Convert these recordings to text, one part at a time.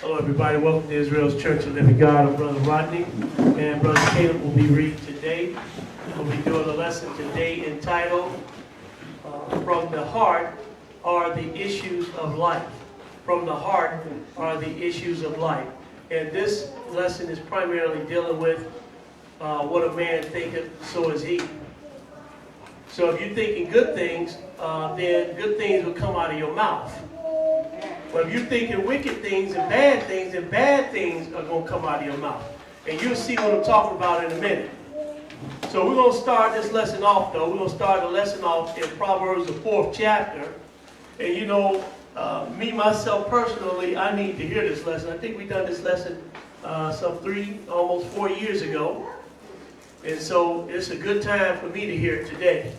Hello, everybody. Welcome to Israel's Church of Living God. I'm Brother Rodney, and Brother Caleb will be reading today. We'll be doing a lesson today entitled, From the Heart Are the Issues of Life. From the heart are the issues of life. And this lesson is primarily dealing with what a man thinketh, so is he. So if you're thinking good things, then good things will come out of your mouth. But if you're thinking wicked things, then bad things are going to come out of your mouth. And you'll see what I'm talking about in a minute. So we're going to start this lesson off, though. We're going to start the lesson off in Proverbs, the 4th chapter. And you know, me, myself, personally, I need to hear this lesson. I think we done this lesson some 3, almost 4 years ago. And so it's a good time for me to hear it today.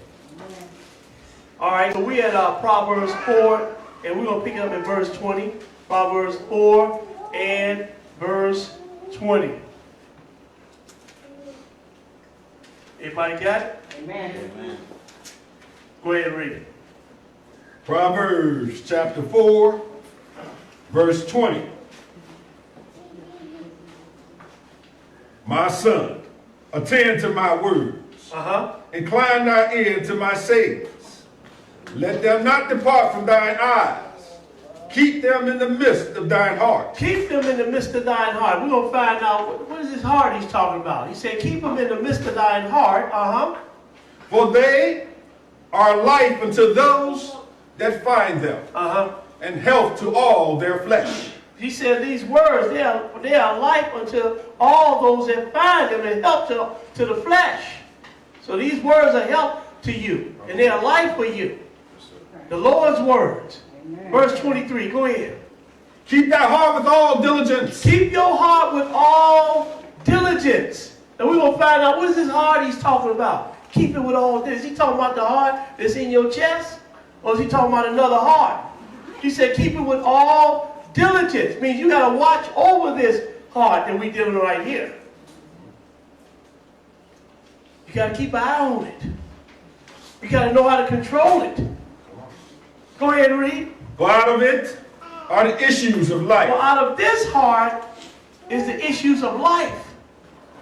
All right, so we at Proverbs 4, and we're going to pick it up in verse 20. Proverbs 4 and verse 20. Everybody got it? Amen. Amen. Go ahead and read it. Proverbs chapter 4, verse 20. My son, attend to my words. Incline thy ear to my sayings. Let them not depart from thine eyes. Keep them in the midst of thine heart. Keep them in the midst of thine heart. We're going to find out what is this heart he's talking about. He said, keep them in the midst of thine heart. For they are life unto those that find them. And health to all their flesh. He said these words, they are life unto all those that find them, and help to the flesh. So these words are help to you, and they are life for you. The Lord's words. Amen. Verse 23, go ahead. Keep thy heart with all diligence. Keep your heart with all diligence. And we're going to find out what is this heart he's talking about. Keep it with all diligence. Is he talking about the heart that's in your chest? Or is he talking about another heart? He said keep it with all diligence. Means you got to watch over this heart that we're dealing with right here. You got to keep an eye on it. You got to know how to control it. Go ahead and read. For out of it are the issues of life. Well, out of this heart is the issues of life.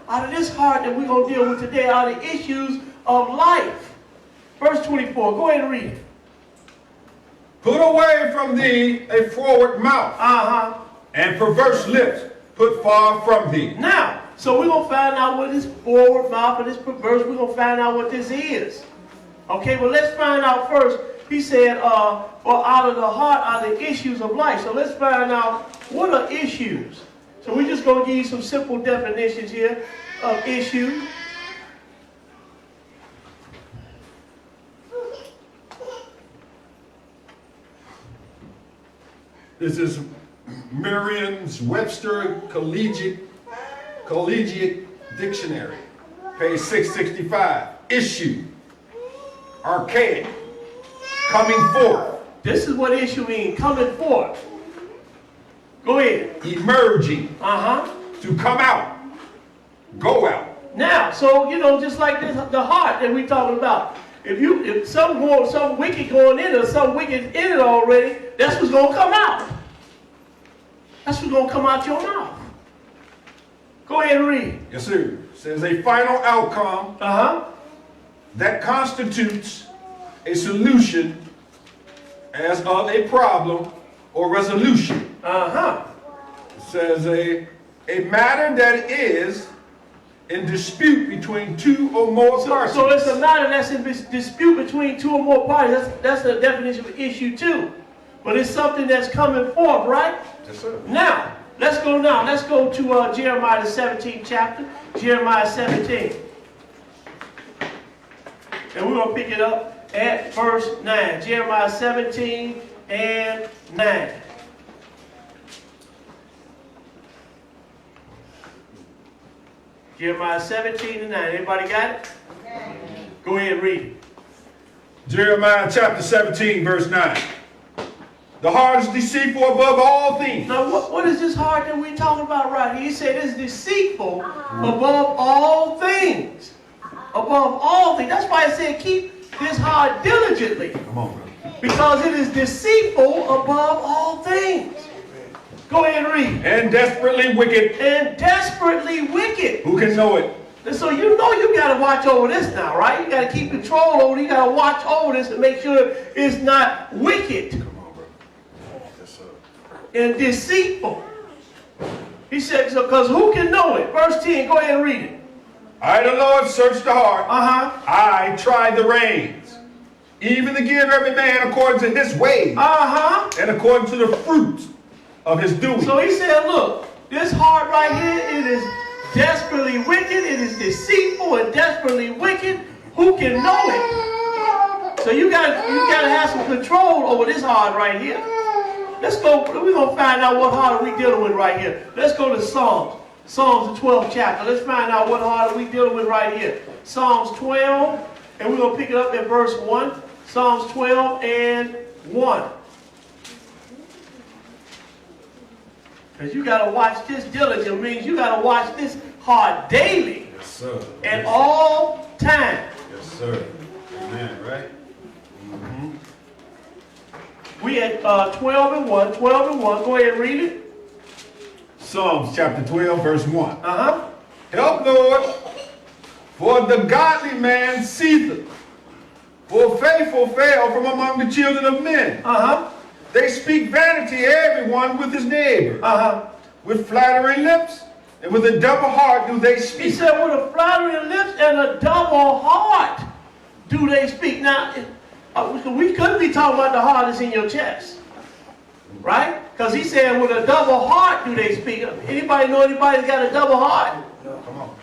Out of this heart that we're going to deal with today are the issues of life. Verse 24. Go ahead and read it. Put away from thee a forward mouth. And perverse lips put far from thee. Now, so we're going to find out what this forward mouth and this perverse, we're going to find out what this is. Okay, well, let's find out first. He said, well, out of the heart are the issues of life. So let's find out what are issues. So we're just going to give you some simple definitions here of issues. This is Merriam-Webster Collegiate Dictionary, page 665. Issue, archaic, coming forth. This is what issue means, coming forth. Go ahead. Emerging. To come out. Go out. Now, so, you know, just like this, the heart that we're talking about. If some wicked going in or some wicked in it already, that's what's going to come out. That's what's going to come out your mouth. Go ahead and read. Yes, sir. It says a final outcome that constitutes a solution as of a problem or resolution. It says a matter that is in dispute between two or more parties. So it's a matter that's in dispute between two or more parties. That's the definition of issue too. But it's something that's coming forth, right? Yes, sir. Now, let's go to Jeremiah the 17th chapter. Jeremiah 17. And we're going to pick it up at verse 9. Jeremiah 17 and 9. Jeremiah 17 and 9. Everybody got it? Okay. Go ahead and read it. Jeremiah chapter 17, verse 9. The heart is deceitful above all things. Now, what is this heart that we're talking about right here? He said it's deceitful above all things. Above all things. That's why it said keep this heart diligently. Come on, brother. Because it is deceitful above all things. Go ahead and read. And desperately wicked. And desperately wicked. Who can know it? And so you know you got to watch over this now, right? You got to keep control over it. You got to watch over this and make sure it's not wicked. Come on, bro. Yes, sir. And deceitful. He said, so because who can know it? Verse 10, go ahead and read it. I, the Lord, search the heart. Uh-huh. I try the reins, even to give every man according to his ways. Uh-huh. And according to the fruit of his doing. So he said, look, this heart right here, it is desperately wicked, it is deceitful and desperately wicked. Who can know it? So you got to have some control over this heart right here. Let's go, we're going to find out what heart are we dealing with right here. Let's go to Psalms. Psalms, the 12th chapter. Let's find out what heart are we dealing with right here. Psalms 12, and we're going to pick it up in verse 1. Psalms 12 and 1. Because you got to watch this diligently. Means you got to watch this heart daily. Yes, sir. At all times. Yes, sir. Amen, right? Mm-hmm. We at 12 and 1. 12 and 1. Go ahead and read it. Psalms chapter 12, verse 1. Uh-huh. Help, Lord, for the godly man ceaseth, for faithful fail from among the children of men. Uh-huh. They speak vanity, everyone with his neighbor. Uh-huh. With flattering lips and with a double heart do they speak. He said, with a flattering lips and a double heart do they speak. Now, we could be talking about the heart that's in your chest. Right? Because he said, with a double heart do they speak. Anybody know anybody that's got a double heart? No, come on.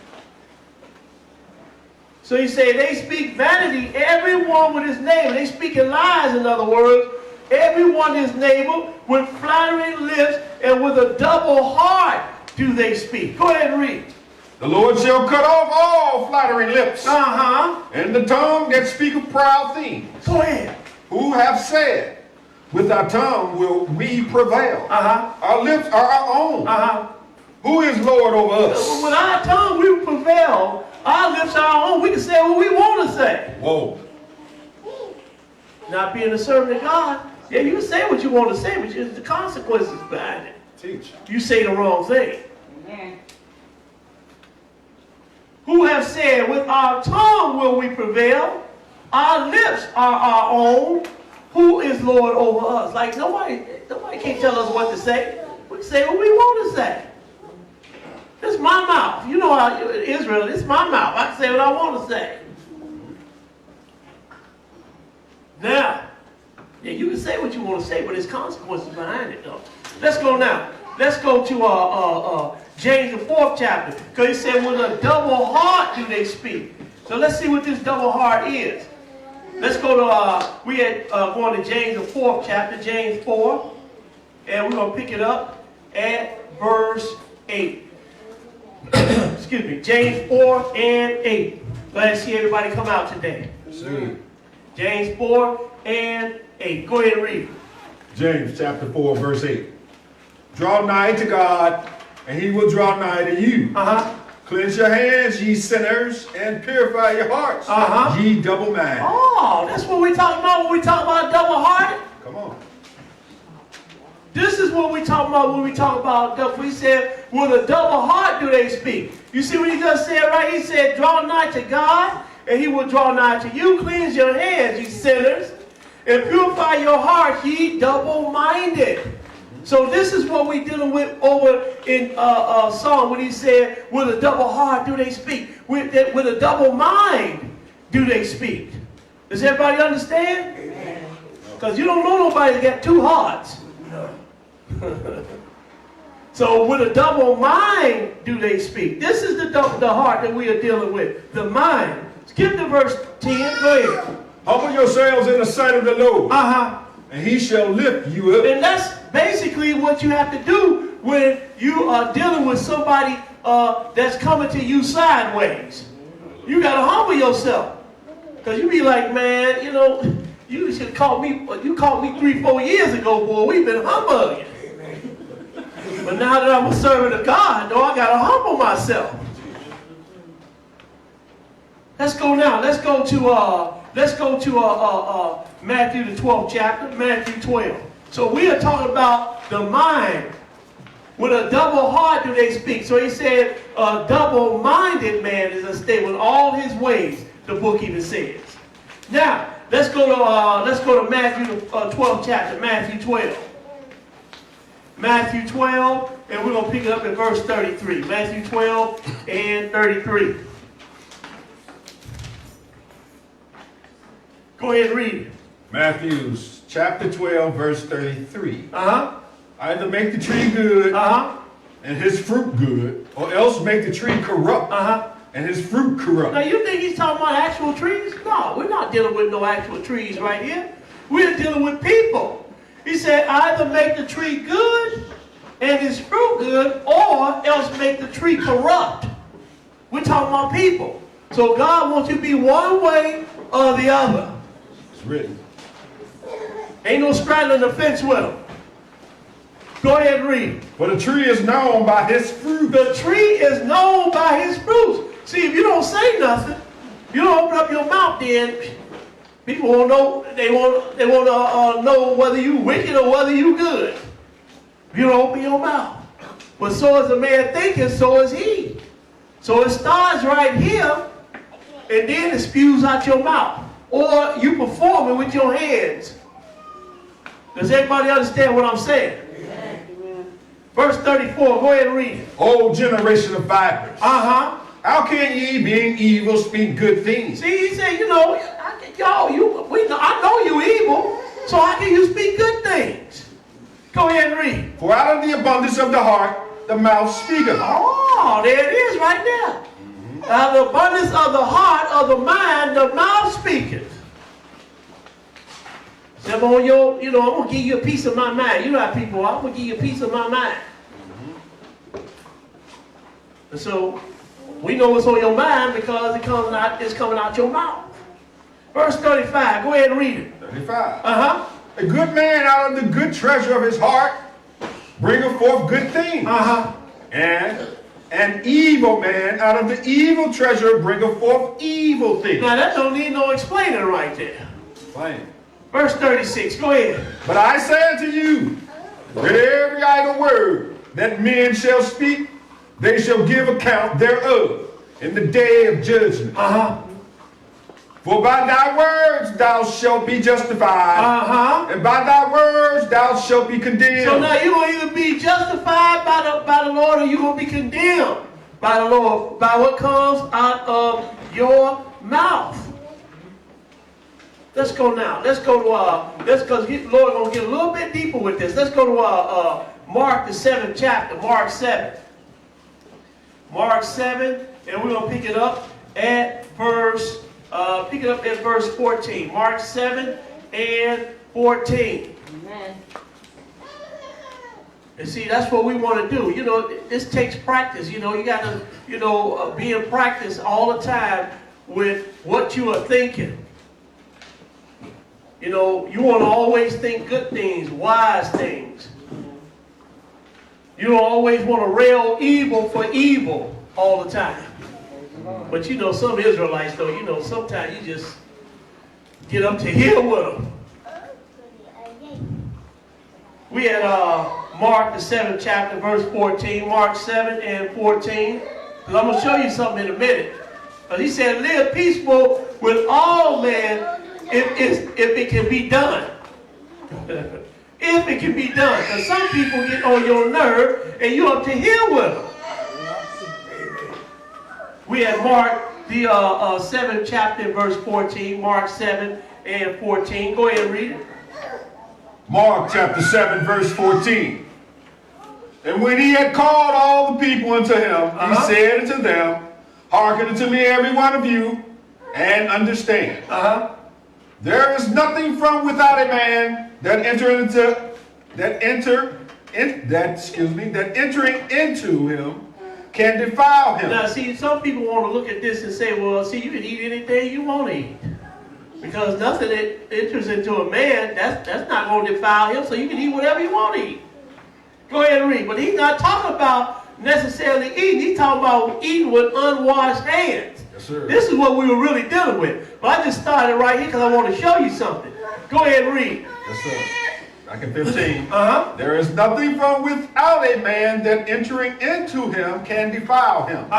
So he said, they speak vanity, everyone with his neighbor. They speaking lies, in other words. Everyone is neighbor with flattering lips and with a double heart do they speak. Go ahead and read. The Lord shall cut off all flattering lips. Uh-huh. And the tongue that speaketh proud things. Go ahead. Who have said, with our tongue will we prevail. Uh-huh. Our lips are our own. Uh-huh. Who is Lord over us? With our tongue we prevail. Our lips are our own. We can say what we want to say. Whoa. Not being a servant of God. Yeah, you can say what you want to say, but there's the consequences behind it. Teach. You say the wrong thing. Amen. Who have said, with our tongue will we prevail. Our lips are our own. Who is Lord over us? Like nobody can tell us what to say. We can say what we want to say. It's my mouth. You know how Israel, it's my mouth. I can say what I want to say. Now, yeah, you can say what you want to say, but there's consequences behind it, though. Let's go now. Let's go to James, the 4th chapter. Because he said, with a double heart do they speak. So let's see what this double heart is. Let's go to, going to James, the 4th chapter, James 4. And we're going to pick it up at verse 8. Excuse me, James 4 and 8. Glad to see everybody come out today. See. James 4 and 8. Go ahead and read. James chapter 4, verse 8. Draw nigh to God, and he will draw nigh to you. Uh-huh. Cleanse your hands, ye sinners, and purify your hearts, Uh-huh. ye double-minded. Oh, that's what we talking about when we talk about double-hearted. Come on. This is what we talk about when we talk about double. We said, with a double heart do they speak. You see what he just said, right? He said, draw nigh to God, and he will draw nigh to you. Cleanse your hands, ye sinners, and purify your heart, ye double-minded. So this is what we're dealing with over in Psalm when he said, with a double heart do they speak. With a double mind do they speak. Does everybody understand? Because you don't know nobody that got two hearts. So with a double mind do they speak. This is the heart that we are dealing with. The mind. Skip to verse 10. Go ahead. Humble yourselves in the sight of the Lord, Uh-huh. and he shall lift you up. And that's basically what you have to do when you are dealing with somebody that's coming to you sideways. You got to humble yourself. Because you be like, man, you know, you should call me, you called me 3-4 years ago, boy. We've been humbling. But now that I'm a servant of God, though, I got to humble myself. Let's go now. Let's go to Matthew the 12th chapter, Matthew 12. So we are talking about the mind With a double heart do they speak. So he said, a double-minded man is unstable in all his ways, the book even says. Now, let's go to Matthew, 12th chapter, Matthew 12. Matthew 12, and we're going to pick it up at verse 33. Matthew 12 and 33. Go ahead and read it. Matthew chapter 12, verse 33. Uh-huh. Either make the tree good and his fruit good, or else make the tree corrupt and his fruit corrupt. Now, you think he's talking about actual trees? No, we're not dealing with no actual trees right here. We're dealing with people. He said, either make the tree good and his fruit good, or else make the tree corrupt. We're talking about people. So God wants you to be one way or the other. It's written. Ain't no straddling the fence with them. Go ahead and read. For the tree is known by his fruit. The tree is known by his fruits. See, if you don't say nothing, you don't open up your mouth, then people won't know. They won't know whether you wicked or whether you good. If you don't open your mouth. But so is a man thinking, so is he. So it starts right here, and then it spews out your mouth. Or you perform it with your hands. Does everybody understand what I'm saying? Verse 34, go ahead and read it. O generation of vipers. Uh-huh. How can ye, being evil, speak good things? See, he said, I know you evil, so how can you speak good things? Go ahead and read. For out of the abundance of the heart, the mouth speaketh. Oh, there it is right there. Out of the abundance of the heart, of the mind, the mouth speaketh. So I'm going to give you a piece of my mind. You know how people are. I'm going to give you a piece of my mind. And so, we know what's on your mind because it's coming out your mouth. Verse 35. Go ahead and read it. 35. Uh-huh. A good man out of the good treasure of his heart bringeth forth good things. Uh-huh. And an evil man out of the evil treasure bringeth forth evil things. Now that don't need no explaining right there. Explain. Verse 36, go ahead. But I say unto you, that every idle word that men shall speak, they shall give account thereof in the day of judgment. Uh-huh. For by thy words thou shalt be justified, and by thy words thou shalt be condemned. So now you're going to either be justified by the Lord, or you're going to be condemned by the Lord, by what comes out of your mouth. Let's go now. Let's go to because the Lord going to get a little bit deeper with this. Let's go to Mark the 7th chapter, Mark 7. Mark 7, and we're going to pick it up at verse 14. Mark 7 and 14. Amen. And see, that's what we want to do. This takes practice. You got to, be in practice all the time with what you are thinking. You want to always think good things, wise things. You don't always want to rail evil for evil all the time. But some Israelites, though, sometimes you just get up to here with them. We had Mark the 7th chapter, verse 14. Mark 7 and 14. Because I'm going to show you something in a minute. Because he said, live peaceful with all men if it can be done. If it can be done. Because some people get on your nerve and you're up to here with them. We had Mark the 7th chapter, verse 14. Mark 7 and 14. Go ahead and read it. Mark chapter 7, verse 14. And when he had called all the people unto him, he said unto them, hearken unto me, every one of you, and understand. There is nothing from without a man that entering into him can defile him. Now, see, some people want to look at this and say, well, see, you can eat anything you want to eat. Because nothing that enters into a man, that's not going to defile him, so you can eat whatever you want to eat. Go ahead and read. But he's not talking about necessarily eating. He's talking about eating with unwashed hands. Yes, sir. This is what we were really dealing with. But I just started right here because I want to show you something. Go ahead and read. Yes, sir. Back in 15. There is nothing from without a man that entering into him can defile him.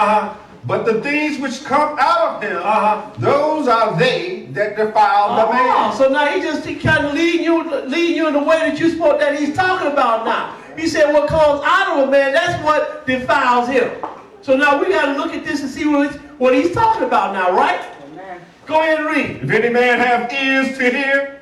But the things which come out of him, those are they that defile the man. So now he kind of leading you in the way that that he's talking about now. He said what comes out of a man, that's what defiles him. So now we got to look at this and see what he's talking about now, right? Amen. Go ahead and read. If any man have ears to hear,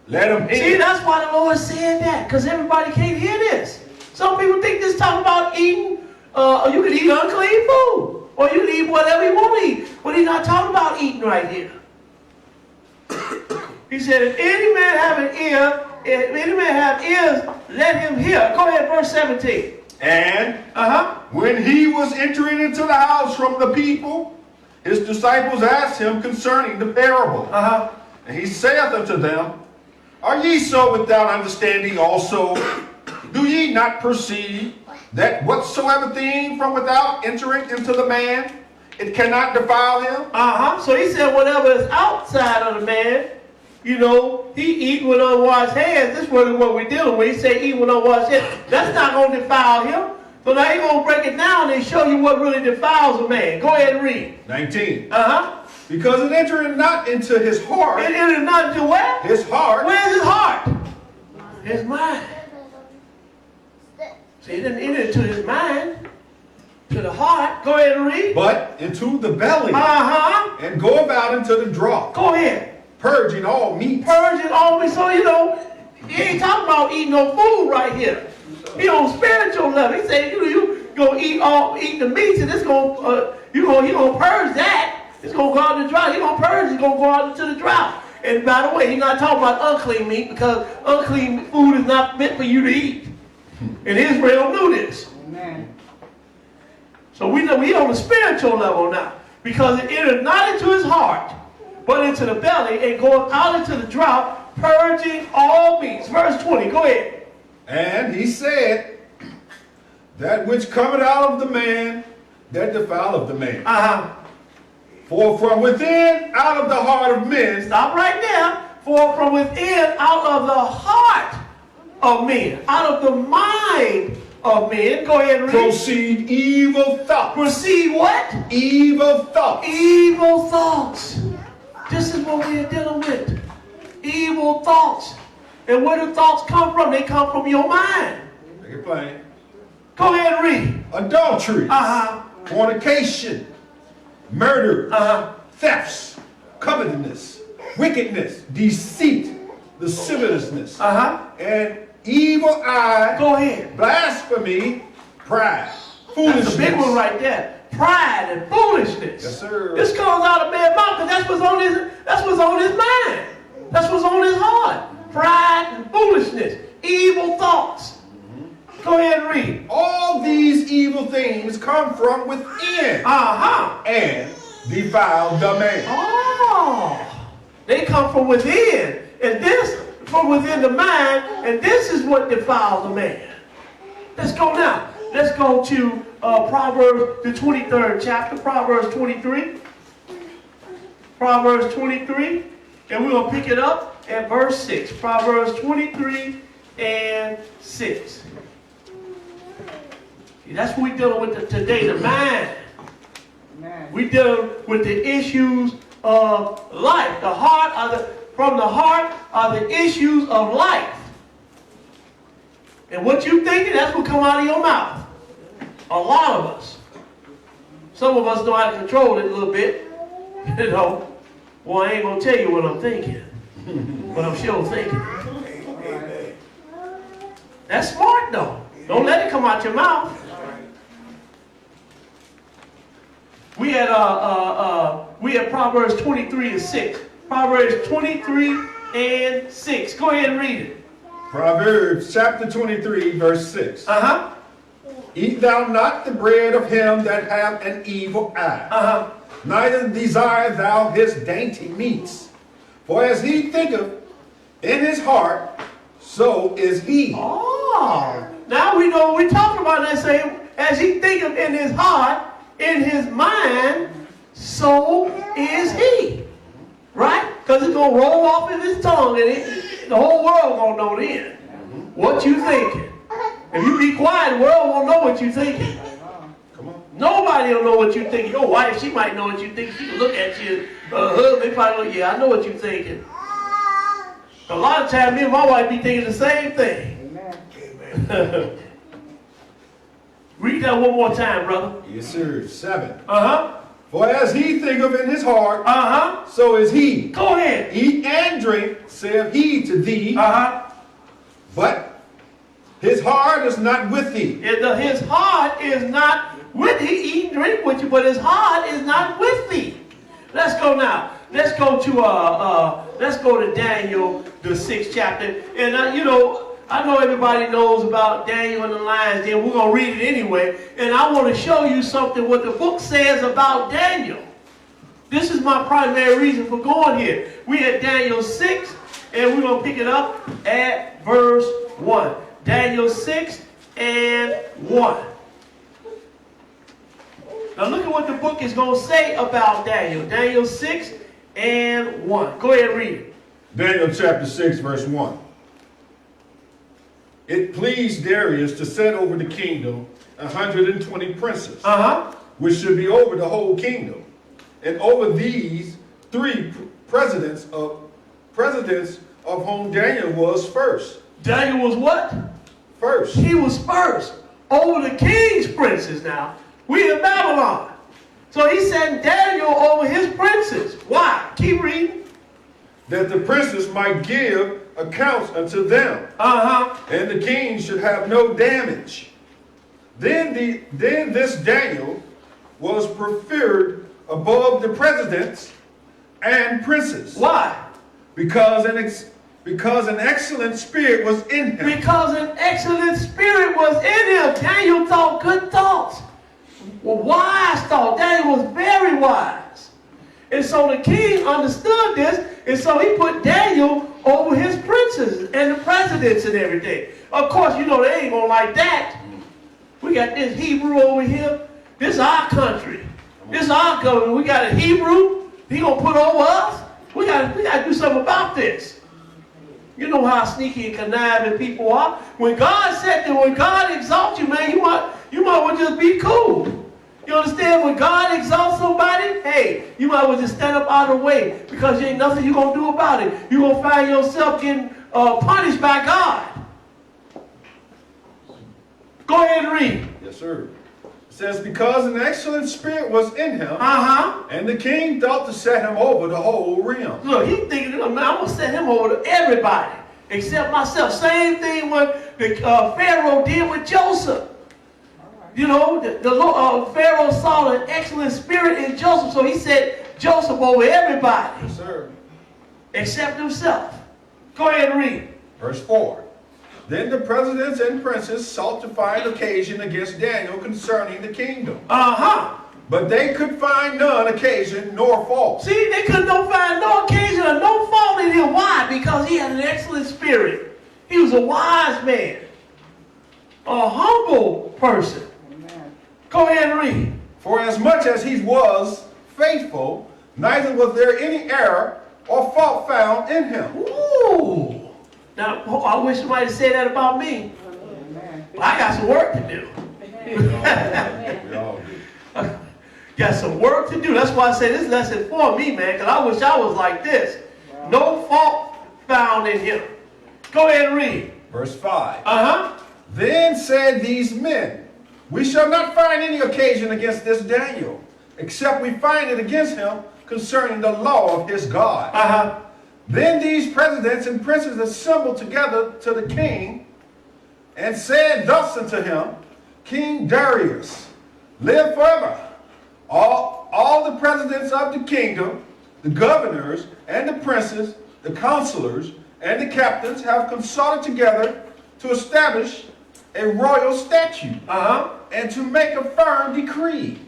let him hear. See, that's why the Lord said that, because everybody can't hear this. Some people think this talking about eating, you can eat unclean food. Or you can eat whatever you want to eat. But he's not talking about eating right here. He said, if any man have an ear, if any man have ears, let him hear. Go ahead, verse 17. And when he was entering into the house from the people, his disciples asked him concerning the parable. And he saith unto them, are ye so without understanding also? Do ye not perceive that whatsoever thing from without entering into the man, it cannot defile him? So he said whatever is outside of the man, you know, he eat with unwashed hands. This is what we're dealing with. He said eat with unwashed hands. That's not going to defile him. So now he's going to break it down and show you what really defiles a man. Go ahead and read. 19. Because it entered not into his heart. It entered not into where? His heart. Where's his heart? His mind. See, it didn't enter into his mind, to the heart. Go ahead and read. But into the belly. And go about into the draught. Go ahead. Purging all meat. Purging all meat. So, you know, he ain't talking about eating no food right here. He on spiritual level. He said, you gonna eat the meats, and it's gonna you gonna purge that. It's gonna go out in the drought. He gonna purge. It's gonna go out into the drought. And by the way, he's not talking about unclean meat, because unclean food is not meant for you to eat. And Israel knew this. Amen. So we know we on the spiritual level now, because it entered not into his heart, but into the belly, and going out into the drought, purging all meats. Verse 20. Go ahead. And he said, that which cometh out of the man, that defileth the man. For from within, out of the heart of men. Stop right there. For from within, out of the heart of men, out of the mind of men. Go ahead and read. Proceed evil thoughts. Proceed what? Evil thoughts. Evil thoughts. This is what we're dealing with. Evil thoughts. And where do thoughts come from? They come from your mind. Make it plain. Go ahead and read. Adultery. Fornication. Murder. Thefts. Covetousness. Wickedness. Deceit. Lasciviousness. And evil eye. Go ahead. Blasphemy. Pride. Foolishness. That's a big one right there. Pride and foolishness. Yes, sir. This comes out of man's mouth, because that's what's on his mind. That's what's on his heart. Pride and foolishness. Evil thoughts. Go ahead and read. All these evil things come from within. And defile the man. Oh. They come from within. And this from within the mind, and this is what defiles the man. Let's go now. Let's go to Proverbs, the 23rd chapter, Proverbs 23. Proverbs 23, and we're going to pick it up at verse 6. Proverbs 23 and 6. See, that's what we're dealing with today, the mind. We're dealing with the issues of life. From the heart are the issues of life. And what you thinking, that's what come out of your mouth. A lot of us. Some of us know how to control it a little bit. You know, well, I ain't going to tell you what I'm thinking. But I'm sure thinking. That's smart, though. Don't let it come out your mouth. We had Proverbs 23 and 6. Proverbs 23 and 6. Go ahead and read it. Proverbs chapter 23, verse 6. Eat thou not the bread of him that hath an evil eye. Neither desire thou his dainty meats. For as he thinketh in his heart, so is he. Oh, now we know what we're talking about. That same, as he thinketh in his heart, in his mind, so is he. Right? Because it's going to roll off in his tongue, and the whole world going to know the end. what you thinking. If you be quiet, the world won't know what you thinking. Come on. Nobody will know what you thinking. Your wife, she might know what you think. She can look at you. Husband, they probably go, yeah, I know what you thinking. A lot of times, me and my wife be thinking the same thing. Amen. Read that one more time, brother. Yes, sir. 7. Uh-huh. For as he thinketh in his heart, Uh-huh. so is he. Go ahead. Eat and drink, saith he to thee. Uh-huh. But his heart is not with thee. His heart is not with thee. Eat and drink with you, but his heart is not with thee. Let's go now. Let's go to Daniel, the 6th chapter. And I know everybody knows about Daniel and the lions, then we're going to read it anyway. And I want to show you something what the book says about Daniel. This is my primary reason for going here. We at Daniel 6, and we're going to pick it up at verse 1. Daniel 6 and 1. Now look at what the book is going to say about Daniel. Daniel 6 and 1. Go ahead and read it. Daniel chapter 6, verse 1. It pleased Darius to set over the kingdom 120 princes, which should be over the whole kingdom. And over these 3 presidents of whom Daniel was first. Daniel was what? First. He was first over the king's princes now. We in Babylon. So he sent Daniel over his princes. Why? Keep reading. That the princes might give accounts unto them. And the king should have no damage. Then this Daniel was preferred above the presidents and princes. Why? Because an excellent spirit was in him. Because an excellent spirit was in him. Daniel thought good thoughts. Well, wise thought. Daniel was very wise. And so the king understood this, and so he put Daniel over his princes and the presidents and everything. Of course, they ain't gonna like that. We got this Hebrew over here. This is our country. This is our government. We got a Hebrew. He gonna put over us. We gotta do something about this. You know how sneaky and conniving people are. When God exalts you, man, you might well just be cool. You understand? When God exalts somebody, hey, you might well just stand up out of the way because there ain't nothing you're going to do about it. You're going to find yourself getting punished by God. Go ahead and read. Yes, sir. It says, because an excellent spirit was in him, and the king thought to set him over the whole realm. Look, he's thinking, man, I'm going to set him over to everybody except myself. Same thing what the Pharaoh did with Joseph. The Pharaoh saw an excellent spirit in Joseph, so he set Joseph over everybody. Yes, sir. Except himself. Go ahead and read. Verse 4. Then the presidents and princes sought to find occasion against Daniel concerning the kingdom. But they could find none occasion nor fault. See, they could not find no occasion or no fault in him. Why? Because he had an excellent spirit. He was a wise man. A humble person. Go ahead and read. For as much as he was faithful, neither was there any error or fault found in him. Ooh. Now, I wish somebody said that about me. But I got some work to do. We all do. Got some work to do. That's why I say this lesson for me, man, because I wish I was like this. No fault found in him. Go ahead and read. Verse 5. Then said these men, we shall not find any occasion against this Daniel, except we find it against him concerning the law of his God. Then these presidents and princes assembled together to the king, and said thus unto him, King Darius, live forever. All the presidents of the kingdom, the governors and the princes, the counselors and the captains have consulted together to establish a royal statute and to make a firm decree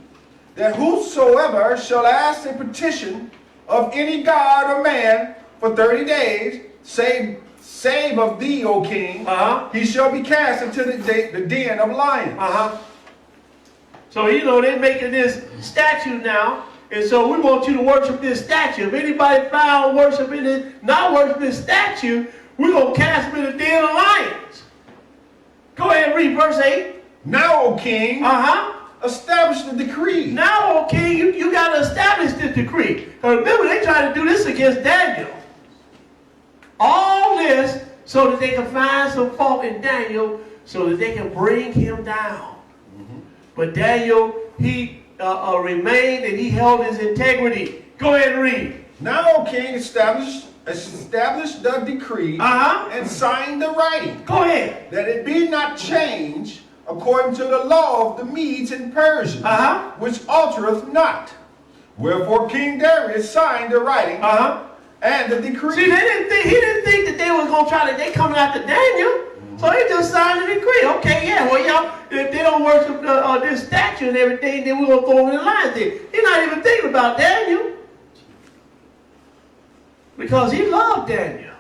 that whosoever shall ask a petition of any god or man for 30 days, save of thee, O king, he shall be cast into the den of lions. So, they're making this statue now, and so we want you to worship this statue. If anybody found not worshiping this statue, we're going to cast them in the den of lions. Go ahead and read verse 8. Now, O king, establish the decree. Now, O king, you got to establish the decree. Because remember, they tried to do this against Daniel. All this so that they can find some fault in Daniel so that they can bring him down. But Daniel, he remained and he held his integrity. Go ahead and read. Now, O king, establish the decree and sign the writing. Go ahead. That it be not changed according to the law of the Medes and Persians, which altereth not. Wherefore King Darius signed the writing and the decree. See, he didn't think that they was going to try to, they coming after Daniel. So he just signed the decree. Okay, yeah, well, y'all, if they don't worship this statue and everything, then we're going to throw them in the lion's den. He's not even thinking about Daniel. Because he loved Daniel.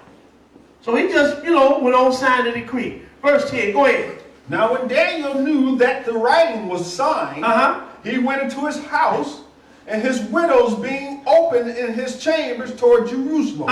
So he just, went on sign the decree. Verse 10, go ahead. Now when Daniel knew that the writing was signed, he went into his house, and his windows being open in his chambers toward Jerusalem.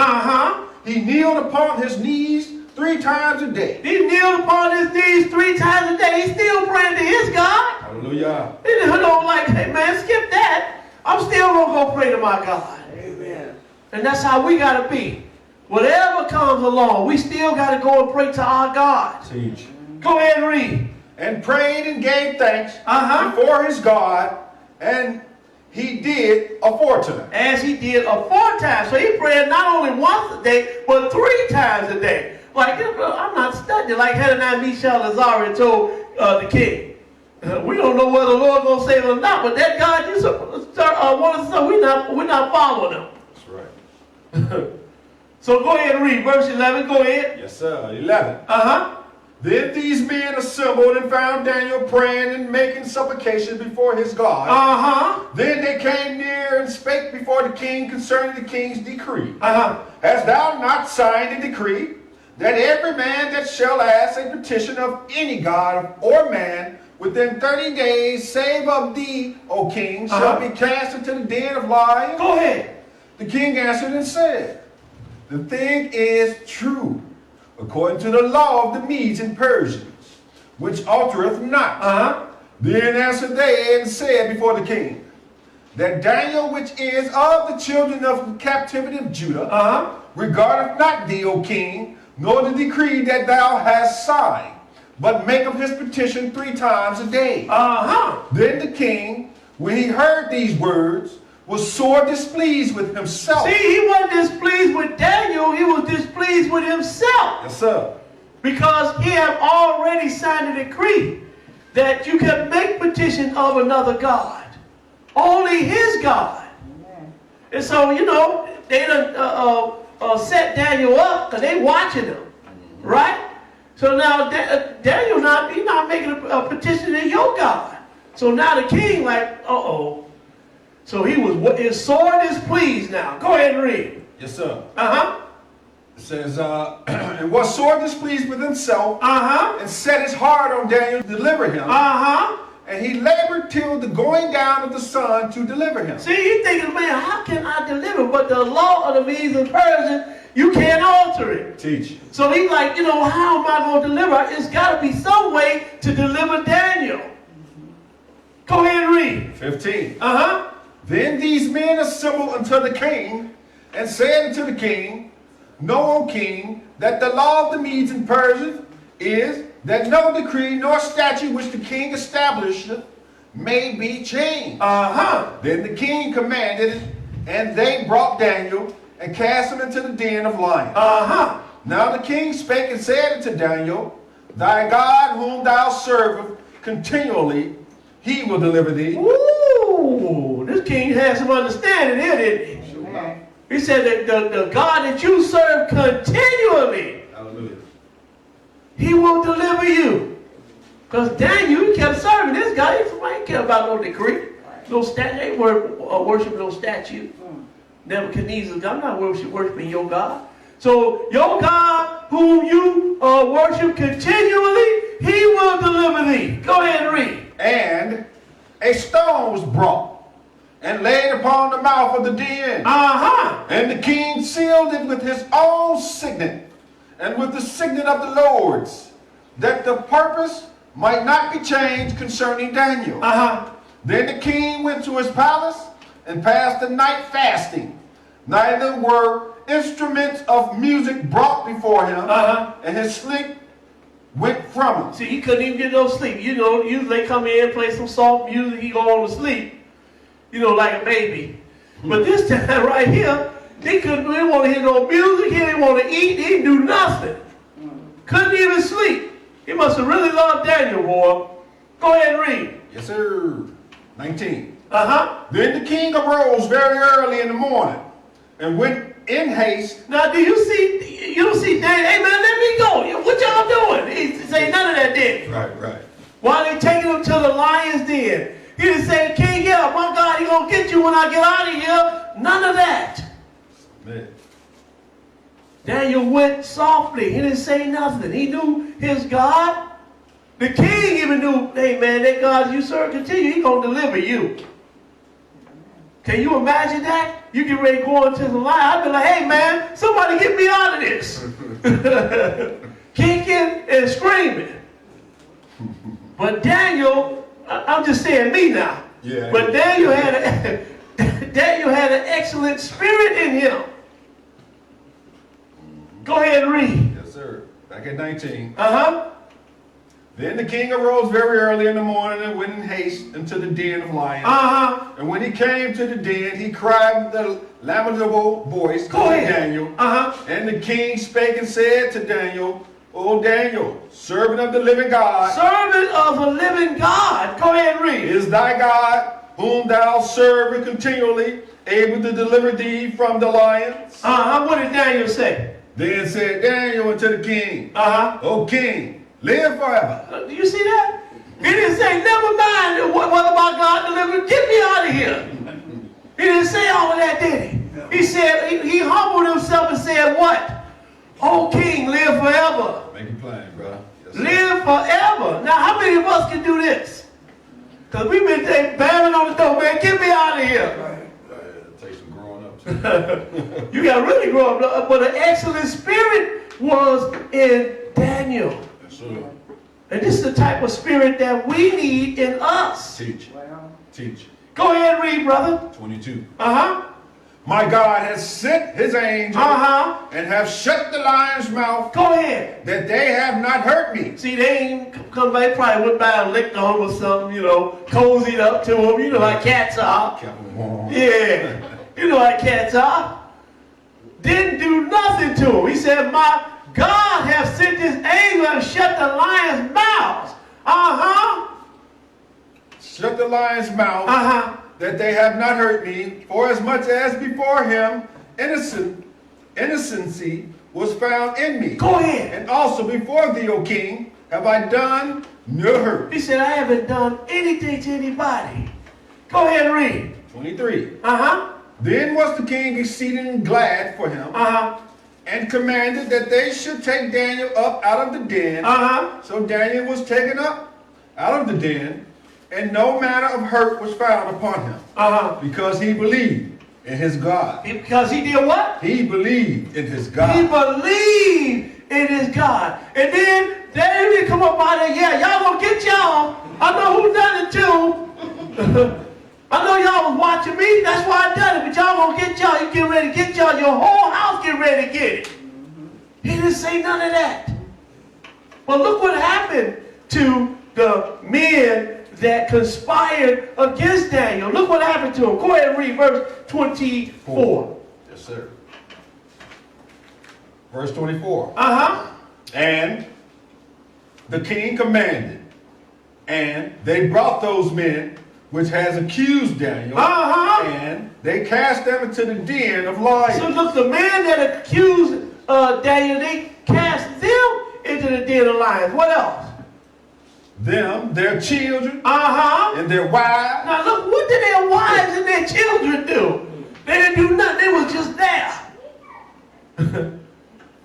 He kneeled upon his knees 3 times a day. He kneeled upon his knees 3 times a day. He's still praying to his God. Hallelujah. He don't like, hey man, skip that. I'm still going to go pray to my God. Amen. And that's how we got to be. Whatever comes along, we still got to go and pray to our God. Teach. Go ahead and read. And prayed and gave thanks before his God, and he did aforetime. As he did aforetime. So he prayed not only once a day, but 3 times a day. Like, I'm not studying. Like Hananiah, Mishael, and Azariah told the king. We don't know whether the Lord's going to save us or not, but that God you want us to say, we're not following him. That's right. So go ahead and read verse 11. Go ahead. Yes, sir. 11. Then these men assembled and found Daniel praying and making supplication before his God. Then they came near and spake before the king concerning the king's decree. Hast thou not signed a decree that every man that shall ask a petition of any god or man within 30 days, save of thee, O king, shall be cast into the den of lions? Go ahead. The king answered and said, the thing is true, according to the law of the Medes and Persians, which altereth not. Then answered they and said before the king, that Daniel, which is of the children of the captivity of Judah, regardeth not thee, O king, nor the decree that thou hast signed, but maketh his petition 3 times a day. Then the king, when he heard these words, was sore displeased with himself. See, he wasn't displeased with Daniel, he was displeased with himself. Yes, sir. Because he had already signed a decree that you can make petition of another God. Only his God. Amen. And so, they done set Daniel up because they watching him. Right? So now Daniel he's not making a petition to your God. So now the king like, uh-oh. So he was sore displeased now. Go ahead and read. Yes, sir. It says, and was sore displeased with himself, and set his heart on Daniel to deliver him. And he labored till the going down of the sun to deliver him. See, he's thinking, man, how can I deliver? But the law of the Medes and Persians, you can't alter it. Teach. So he's like, how am I going to deliver? It's got to be some way to deliver Daniel. Go ahead and read. 15. Then these men assembled unto the king, and said unto the king, Know, O king, that the law of the Medes and Persians is that no decree nor statute which the king established may be changed. Then the king commanded it, and they brought Daniel and cast him into the den of lions. Now the king spake and said unto Daniel, Thy God whom thou servest continually, he will deliver thee. Ooh, this king has some understanding here, didn't he? He said that the God that you serve continually, hallelujah, he will deliver you. Because Daniel, he kept serving this guy. He didn't care about no decree. No statue. They worship no statue. Nebuchadnezzar, I'm not worshiping your God. So your God, whom you worship continually, he will deliver thee. Go ahead and read. And a stone was brought and laid upon the mouth of the den. And the king sealed it with his own signet and with the signet of the Lord's. that the purpose might not be changed concerning Daniel. Then the king went to his palace and passed the night fasting. Neither were instruments of music brought before him, and his sleep went from him. See, he couldn't even get no sleep. You know, usually they come in, play some soft music, he go on to sleep. You know, like a baby. But this time right here, he didn't want to hear no music, he didn't want to eat, he didn't do nothing. Couldn't even sleep. He must have really loved Daniel, boy. Go ahead and read. Yes, sir. 19. Then the king arose very early in the morning and went in haste. Now, you don't see Daniel, hey man, let me go. What y'all doing? He say none of that, did he? Right. Why they taking him to the lion's den? He didn't say, king, yeah, my God, he gonna get you when I get out of here. None of that. Man. Daniel went softly. He didn't say nothing. He knew his God. The king even knew, hey man, that God you serve continue, he gonna deliver you. Can you imagine that? You get ready to go into the lion. I'd be like, hey man, somebody get me out of this. Kicking and screaming. But Daniel, I'm just saying me now. Yeah. But Daniel had an excellent spirit in him. Go ahead and read. Yes, sir. Back at 19. Then the king arose very early in the morning and went in haste into the den of lions. And when he came to the den, he cried with a lamentable voice to Daniel. And the king spake and said to Daniel, O Daniel, servant of the living God. Servant of the living God. Go ahead and read. Is thy God, whom thou servest continually, able to deliver thee from the lions? What did Daniel say? Then said Daniel unto the king, O king, live forever. Do you see that? He didn't say, never mind what about God delivered. Get me out of here. He didn't say all of that, did he? He said, he humbled himself and said, what? O king, live forever. Make it plain, brother. Yes, live forever. Now, how many of us can do this? Because we've been banging on the door, man, get me out of here. Take some growing up. You got to really grow up. But an excellent spirit was in Daniel. Yes, sir. And this is the type of spirit that we need in us. Teach. Go ahead and read, brother. 22. My God has sent his angel and have shut the lion's mouth. Go ahead. That they have not hurt me. See, they ain't come back, probably went by and licked on him or something, you know, cozied up to him. You know how cats are. Kept him warm. Yeah. You know how cats are. Didn't do nothing to him. He said, my God has sent his angel and shut the lion's mouth. Shut the lion's mouth. That they have not hurt me, for as much as before him innocency was found in me. Go ahead. And also before thee, O king, have I done no hurt. He said, I haven't done anything to anybody. Go ahead and read. 23. Then was the king exceeding glad for him, and commanded that they should take Daniel up out of the den. So Daniel was taken up out of the den, and no manner of hurt was found upon him, because he believed in his God. Because he did what? He believed in his God. He believed in his God. And then David come up out of there, yeah, y'all gonna get y'all. I know who done it too. I know y'all was watching me, that's why I done it, but y'all gonna get y'all. You get ready to get y'all, your whole house get ready to get it. He didn't say none of that. But look what happened to the men that conspired against Daniel. Look what happened to him. Go ahead and read verse 24. Yes, sir. Verse 24. And the king commanded, and they brought those men which has accused Daniel, and they cast them into the den of lions. So look, the man that accused Daniel, they cast them into the den of lions. What else? Them, their children, and their wives. Now look, what did their wives and their children do? They didn't do nothing. They was just there.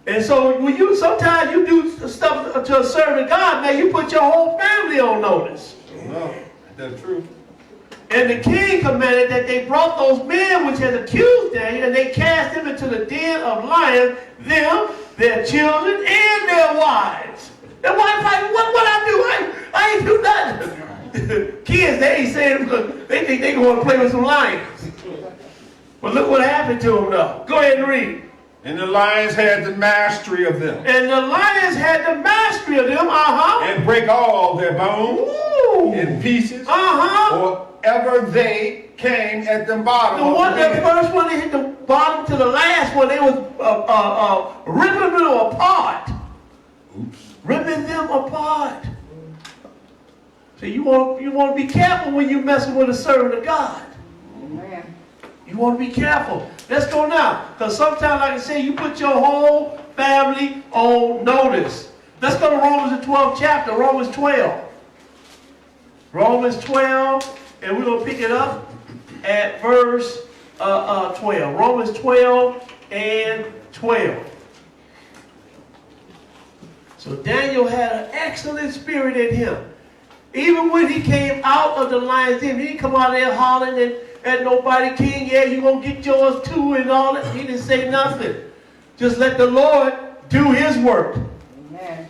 And so when sometimes you do stuff to serve God, man, you put your whole family on notice. No, that's true. And the king commanded that they brought those men which had accused Daniel, and they cast them into the den of lions, them, their children, and their wives. And wife like, what I do? I ain't do nothing. Kids, they ain't saying it because they think they going to play with some lions. But look what happened to them though. Go ahead and read. And the lions had the mastery of them. And the lions had the mastery of them, and break all their bones in pieces, or ever they came at the bottom. The first one, they hit the bottom to the last one, they was ripping them apart. Ripping them apart. So you want to be careful when you're messing with a servant of God. Amen. You want to be careful. Let's go now. Because sometimes, like I say, you put your whole family on notice. Let's go to Romans the 12th chapter, Romans 12. Romans 12, and we're going to pick it up at verse 12. Romans 12 and 12. So Daniel had an excellent spirit in him. Even when he came out of the lion's den, he didn't come out there hollering and nobody, king, yeah, you going to get yours too and all that. He didn't say nothing. Just let the Lord do his work. Amen.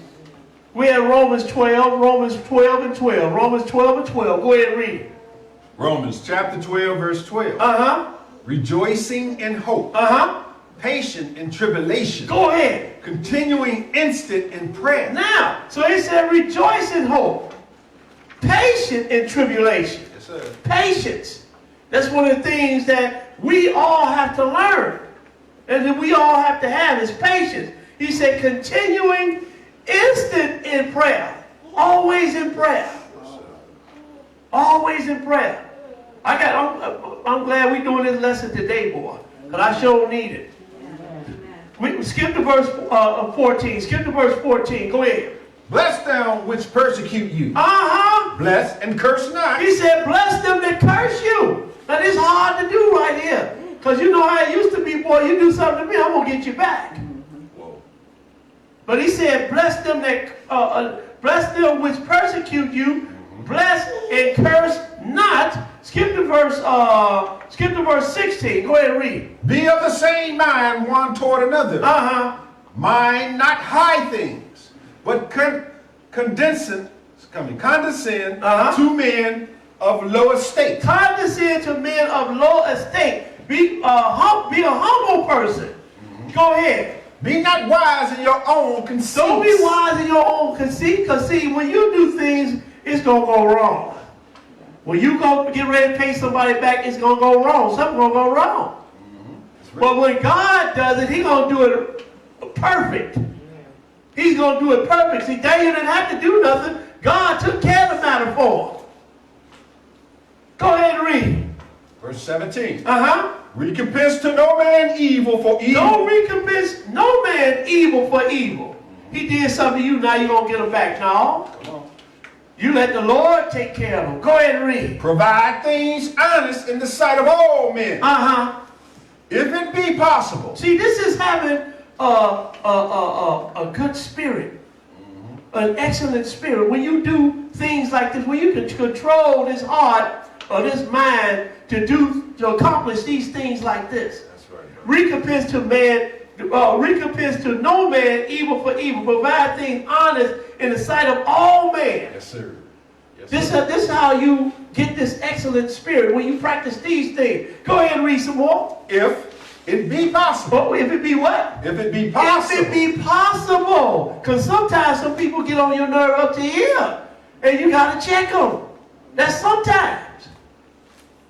We had Romans 12 and 12. Romans 12 and 12. Go ahead and read it. Romans chapter 12, verse 12. Rejoicing in hope. Patient in tribulation. Go ahead. Continuing instant in prayer. Now, so he said rejoice in hope. Patient in tribulation. Yes, sir. Patience. That's one of the things that we all have to learn. And that we all have to have is patience. He said continuing instant in prayer. Always in prayer. Always in prayer. I'm glad we're doing this lesson today, boy. Because I sure need it. We skip to verse 14. Skip to verse 14. Go ahead. Bless them which persecute you. Bless and curse not. He said, bless them that curse you. Now, this is hard to do right here. Because you know how it used to be, boy. You do something to me, I'm going to get you back. Whoa. But he said, bless them which persecute you. Bless and curse not. Skip to verse 16. Go ahead and read. Be of the same mind one toward another. Mind not high things, but condescend to men of low estate. Condescend to men of low estate. Be a humble person. Go ahead. Be not wise in your own conceit. Don't be wise in your own conceit, because see, when you do things, it's going to go wrong. When you go get ready to pay somebody back, it's going to go wrong. Something's going to go wrong. But when God does it, he's going to do it perfect. He's going to do it perfect. See, Daniel didn't have to do nothing. God took care of the matter for him. Go ahead and read. Verse 17. Recompense to no man evil for evil. Don't recompense no man evil for evil. He did something to you, now you're going to get him back. No. Come on. You let the Lord take care of him. Go ahead and read. Provide things honest in the sight of all men. If it be possible. See, this is having a good spirit. An excellent spirit. When you do things like this, when you can control this heart or this mind to accomplish these things like this. That's right. Recompense to no man evil for evil. Provide things honest in the sight of all men. Yes, sir. Yes, this is how you get this excellent spirit, when you practice these things. Go ahead and read some more. If it be possible. Oh, if it be what? If it be possible. If it be possible. Because sometimes some people get on your nerve up to here. And you got to check them. That's sometimes.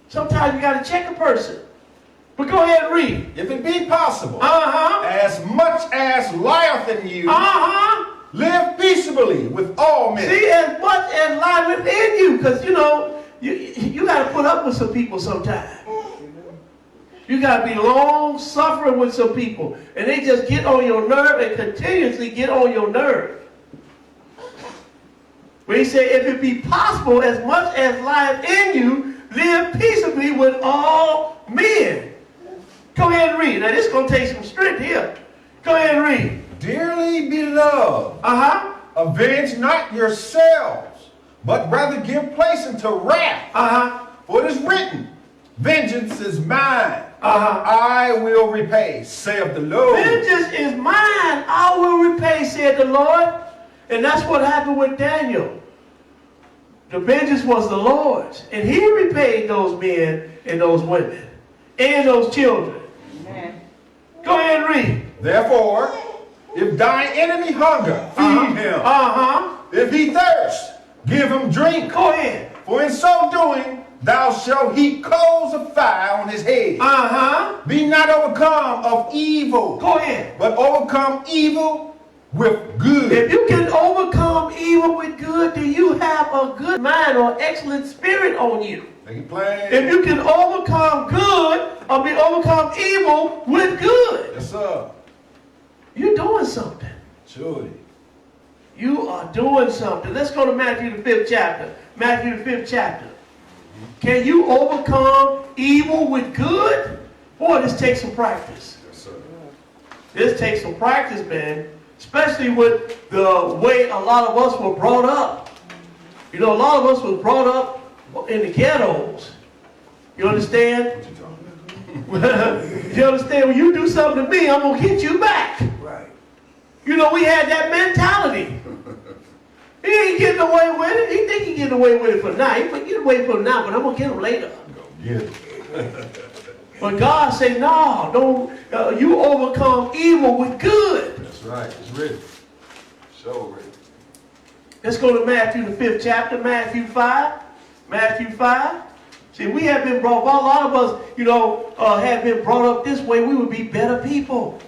Sometimes you got to check a person. But go ahead and read. If it be possible. As much as lieth in you. Live peaceably with all men. See, as much as lieth within you. Because, you know, you got to put up with some people sometimes. You got to be long-suffering with some people. And they just get on your nerve and continuously get on your nerve. When he said, if it be possible, as much as lieth in you, live peaceably with all men. Go ahead and read. Now, this is going to take some strength here. Go ahead and read. Dearly beloved, avenge not yourselves, but rather give place unto wrath. For it is written, vengeance is mine. I will repay, saith the Lord. Vengeance is mine. I will repay, said the Lord. And that's what happened with Daniel. The vengeance was the Lord's. And he repaid those men and those women and those children. Amen. Go ahead and read. Therefore, if thine enemy hunger, feed him. If he thirst, give him drink. Go ahead. For in so doing, thou shalt heap coals of fire on his head. Be not overcome of evil. Go ahead. But overcome evil with good. If you can overcome evil with good, do you have a good mind or excellent spirit on you? Make it plain. If you can overcome good or be overcome evil with good. Yes, sir. You're doing something. Surely. You are doing something. Let's go to Matthew the 5th chapter. Matthew the 5th chapter. Can you overcome evil with good? Boy, this takes some practice. Yes, sir. This takes some practice, man. Especially with the way a lot of us were brought up. You know, a lot of us was brought up in the ghettos. You understand? You understand? When you do something to me, I'm going to hit you back. Right. You know, we had that mentality. He ain't getting away with it. He think he getting away with it for now. He might get away with it now, but I'm going to get him later. Yeah. But God said, no, don't. You overcome evil with good. That's right. It's written. So written. Let's go to Matthew the 5th chapter, Matthew 5. Matthew 5. See, we have been brought, a lot of us, you know, have been brought up this way. We would be better people.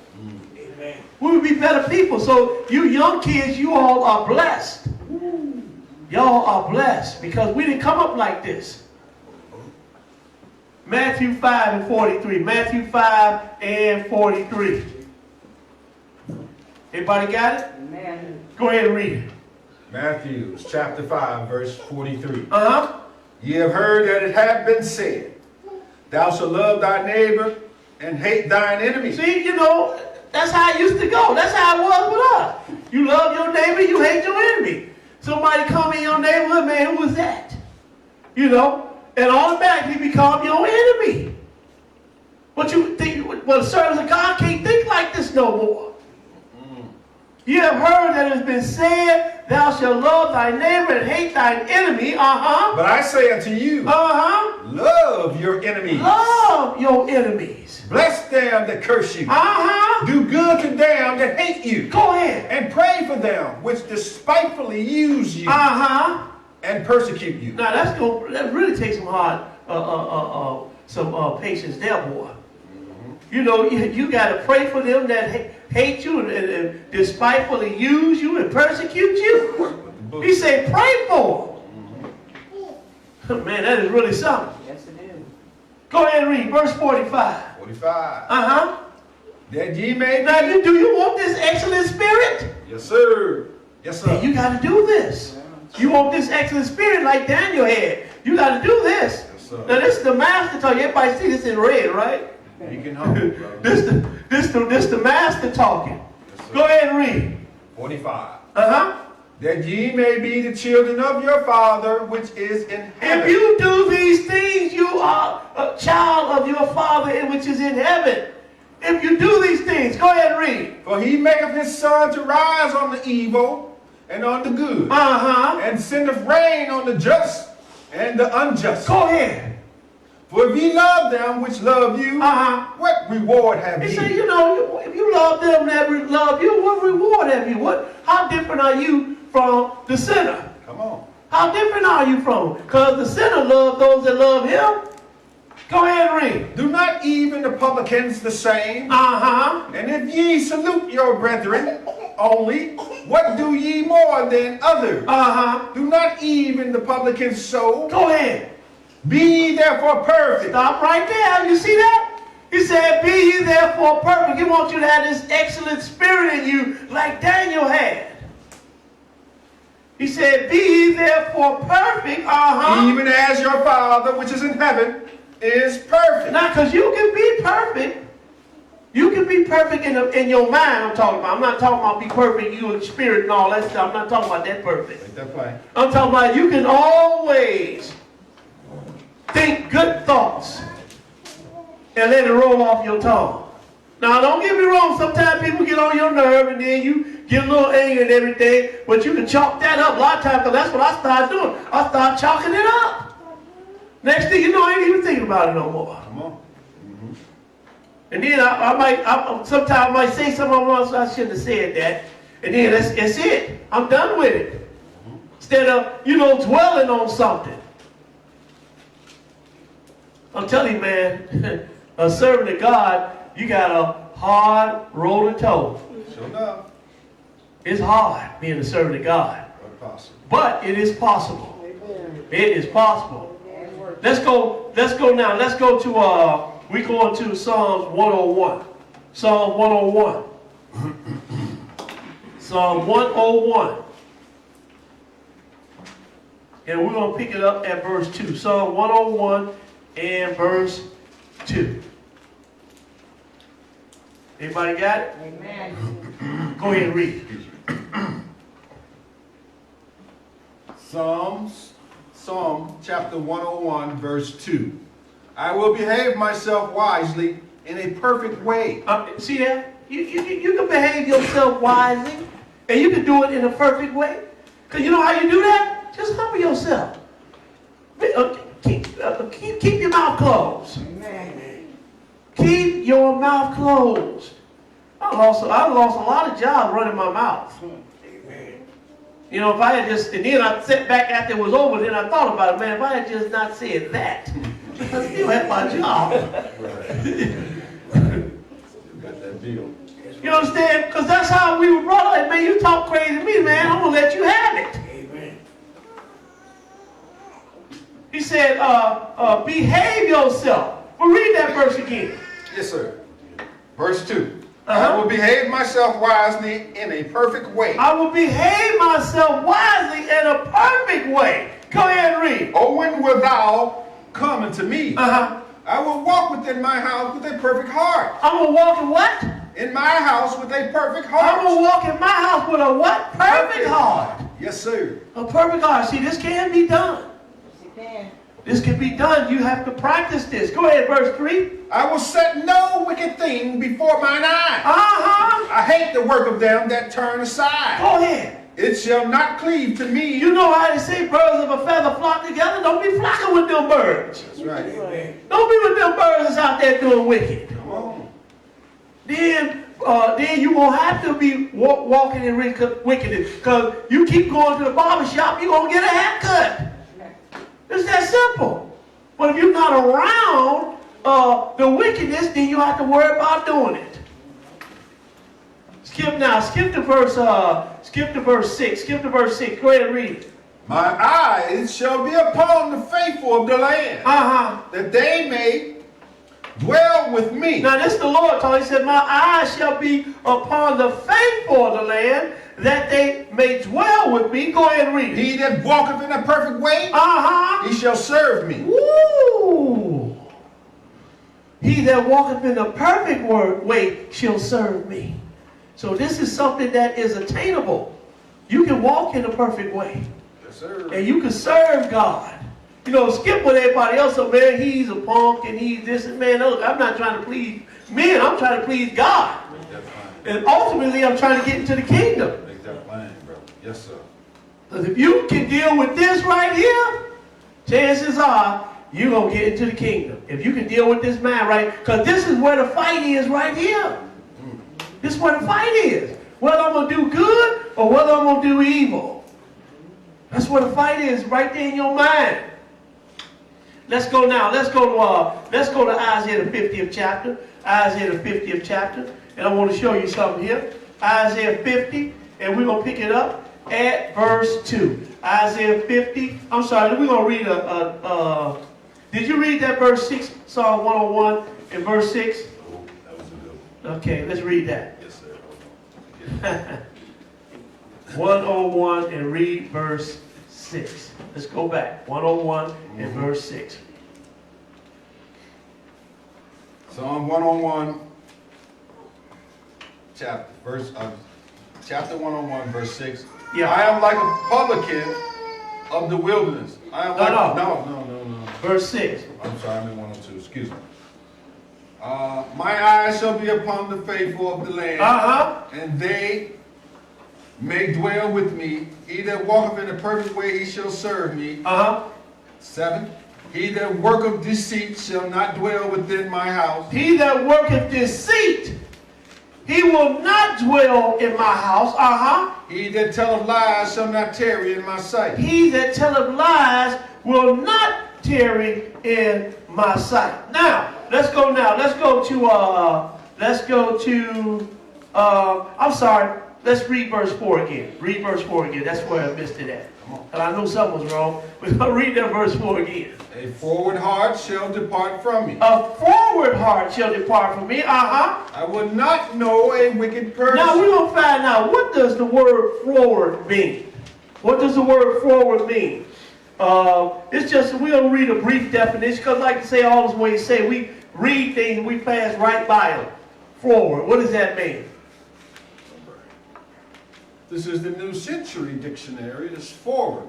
Amen. We would be better people. So you young kids, you all are blessed. Y'all are blessed because we didn't come up like this. Matthew 5 and 43. Matthew 5 and 43. Everybody got it? Amen. Go ahead and read it. Matthew chapter 5, verse 43. Uh-huh. Ye have heard that it hath been said, thou shalt love thy neighbor and hate thine enemy. See, you know, that's how it used to go. That's how it was with us. You love your neighbor, you hate your enemy. Somebody come in your neighborhood, man, who was that? You know, and automatically become your enemy. But you think, well, the servants of God can't think like this no more. You have heard that it has been said, thou shalt love thy neighbor and hate thine enemy. But I say unto you, love your enemies. Love your enemies. Bless them that curse you. Do good to them that hate you. Go ahead. And pray for them which despitefully use you. And persecute you. Now that really takes some hard, some patience there, boy. You know, you got to pray for them that hate you and despitefully use you and persecute you. He said, pray for them. Man, that is really something. Yes, it is. Go ahead and read verse 45. 45. That ye may. Now, do you want this excellent spirit? Yes, sir. Yes, sir. Then you got to do this. You want this excellent spirit like Daniel had. You got to do this. Yes, sir. Now, this is the master talking. Everybody see this in red, right? You can hold, this the master talking. Yes, go ahead and read. 45. That ye may be the children of your Father which is in heaven. If you do these things, you are a child of your Father which is in heaven. If you do these things, go ahead and read. For he maketh his sun to rise on the evil and on the good. And sendeth rain on the just and the unjust. Go ahead. For if ye love them which love you, what reward have ye? He said, you know, if you love them that love you, what reward have you? How different are you from the sinner? Come on. How different are you from him? Because the sinner loves those that love him. Go ahead and read. Do not even the publicans the same? And if ye salute your brethren only, what do ye more than others? Do not even the publicans so? Go ahead. Be ye therefore perfect. Stop right there. You see that? He said, be ye therefore perfect. He wants you to have this excellent spirit in you like Daniel had. He said, be ye therefore perfect. Even as your Father which is in heaven is perfect. Now, because you can be perfect. You can be perfect in your mind, I'm talking about. I'm not talking about be perfect, you in spirit and all that stuff. I'm not talking about that perfect. Make that plain. I'm talking about you can always think good thoughts and let it roll off your tongue. Now, don't get me wrong. Sometimes people get on your nerve and then you get a little angry and everything, but you can chalk that up a lot of times, because that's what I started doing. I started chalking it up. Next thing you know, I ain't even thinking about it no more. Come on. Mm-hmm. And then sometimes I might say something else, I shouldn't have said that. And then that's it. I'm done with it. Mm-hmm. Instead of, dwelling on something. I'm telling you, man, a servant of God, you got a hard road to toe. Sure enough. It's hard being a servant of God. But it is possible. It is possible. Let's go now. Let's go to, we go to Psalms 101. Psalm 101. Psalm 101. And we're going to pick it up at verse 2. Psalm 101 and verse 2. Everybody got it? Amen. Go ahead and read. Psalm chapter 101, verse 2. I will behave myself wisely in a perfect way. See that? You can behave yourself wisely, and you can do it in a perfect way. Because you know how you do that? Just humble yourself. Keep your mouth closed. Amen. Keep your mouth closed. I lost a lot of jobs running my mouth. Amen. If I had just, and then I sat back after it was over, then I thought about it, man, if I had just not said that, I still had my job. Got that deal. You understand? Because that's how we were brought up. Like, man, you talk crazy to me, man, I'm going to let you have it. Amen. He said, behave yourself. Well, read that verse again. Yes, sir. Verse 2. I will behave myself wisely in a perfect way. I will behave myself wisely in a perfect way. Go ahead and read. Oh, when wilt thou come unto me? I will walk within my house with a perfect heart. I'm going to walk in what? In my house with a perfect heart. I'm going to walk in my house with a what? Perfect heart. Yes, sir. A perfect heart. See, this can be done. Yes, you can. This can be done. You have to practice this. Go ahead, verse 3. I will set no wicked thing before mine eyes. I hate the work of them that turn aside. Go ahead. It shall not cleave to me. You know how they say birds of a feather flock together? Don't be flocking with them birds. That's right. Don't be with them birds that's out there doing wicked. Come on. Then you won't have to be walking in wickedness. Because you keep going to the barber shop, you're going to get a haircut. It's that simple. But if you're not around the wickedness, then you have to worry about doing it. Skip to verse 6. Skip to verse 6. Go ahead and read it. My eyes shall be upon the faithful of the land, that they may dwell with me. Now this is the Lord talking. He said, my eyes shall be upon the faithful of the land, that they may dwell with me. Go ahead and read it. He that walketh in a perfect way, he shall serve me. Woo! He that walketh in a perfect way shall serve me. So this is something that is attainable. You can walk in a perfect way. Yes, sir. And you can serve God. Skip with everybody else. So, man, he's a punk and he's this and man. I'm not trying to please men. I'm trying to please God. And ultimately, I'm trying to get into the kingdom. Make that plain, bro. Yes, sir. Because if you can deal with this right here, chances are you're going to get into the kingdom. If you can deal with this man, right? Because this is where the fight is right here. This is where the fight is. Whether I'm going to do good or whether I'm going to do evil. That's where the fight is, right there in your mind. Let's go now. Let's go to Isaiah the 50th chapter. Isaiah the 50th chapter. And I want to show you something here. Isaiah 50, and we're going to pick it up at verse 2. Isaiah 50. I'm sorry, we're going to read did you read that verse 6, Psalm 101 and verse 6? Oh, that was a good one. Okay, let's read that. Yes, sir. 101 and read verse 6. Let's go back. 101 and verse 6. Psalm 101, chapter 101, verse 6. Yeah. I am like a publican of the wilderness. I am no. Verse 6. I'm sorry, I'm in 102. Excuse me. My eyes shall be upon the faithful of the land, and they may dwell with me. He that walketh in a perfect way, he shall serve me. 7. He that worketh deceit shall not dwell within my house. He that worketh deceit, he will not dwell in my house. He that telleth lies shall not tarry in my sight. He that telleth lies will not tarry in my sight. Now, let's go to, I'm sorry, let's read verse 4 again. Read verse 4 again. That's where I missed it at. And I know something was wrong. We're going to read that verse 4 again. A forward heart shall depart from me. A forward heart shall depart from me. I will not know a wicked person. Now we're going to find out, what does the word forward mean? What does the word forward mean? It's just, we're going to read a brief definition, because like I say, all this way you say, we read things and we pass right by them. Forward, what does that mean? This is the New Century Dictionary. It's forward.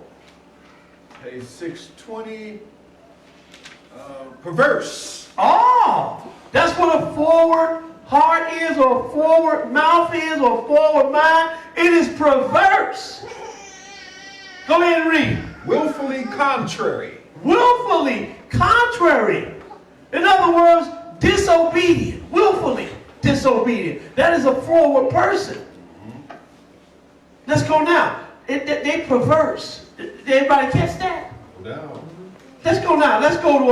Page 620. Perverse. Oh, that's what a forward heart is, or a forward mouth is, or a forward mind. It is perverse. Go ahead and read. Willfully contrary. Willfully contrary. In other words, disobedient. Willfully disobedient. That is a forward person. Let's go now. They perverse. Did everybody catch that? No. Let's go now. Let's go to,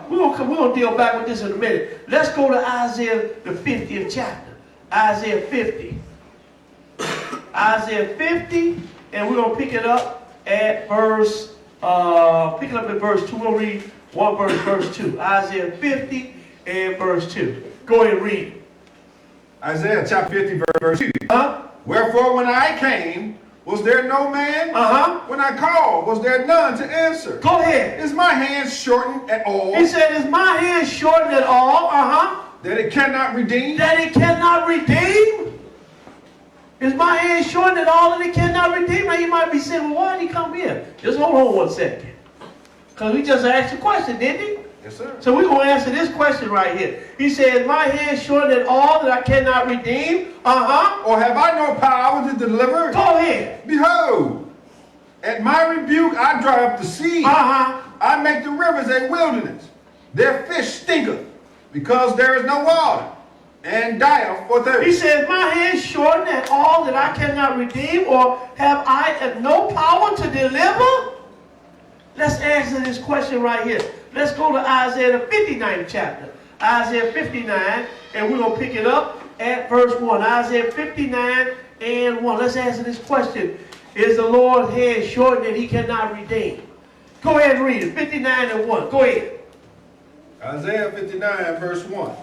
we're going to deal back with this in a minute. Let's go to Isaiah, the 50th chapter. Isaiah 50. Isaiah 50, and we're going to pick it up at verse 2. We'll read one verse, verse 2. Isaiah 50 and verse 2. Go ahead and read it. Isaiah chapter 50, verse 2. Wherefore when I came, was there no man? When I called, was there none to answer? Go ahead. Is my hand shortened at all? He said, is my hand shortened at all? That it cannot redeem? That it cannot redeem? Is my hand shortened at all that it cannot redeem? Now you might be saying, well, why did he come here? Just hold on one second. Because we just asked a question, didn't he? Yes, sir. So we're going to answer this question right here. He says, my hand shortened at all that I cannot redeem? Or have I no power to deliver? Go ahead. Behold, at my rebuke I dry up the sea. I make the rivers a wilderness. Their fish stinketh, because there is no water, and dieth for thirst. He says, my hand shortened at all that I cannot redeem? Or have I no power to deliver? Let's answer this question right here. Let's go to Isaiah the 59th chapter. Isaiah 59, and we're going to pick it up at verse 1. Isaiah 59 and 1. Let's answer this question. Is the Lord's hand shortened that he cannot redeem? Go ahead and read it. 59 and 1. Go ahead. Isaiah 59, verse 1.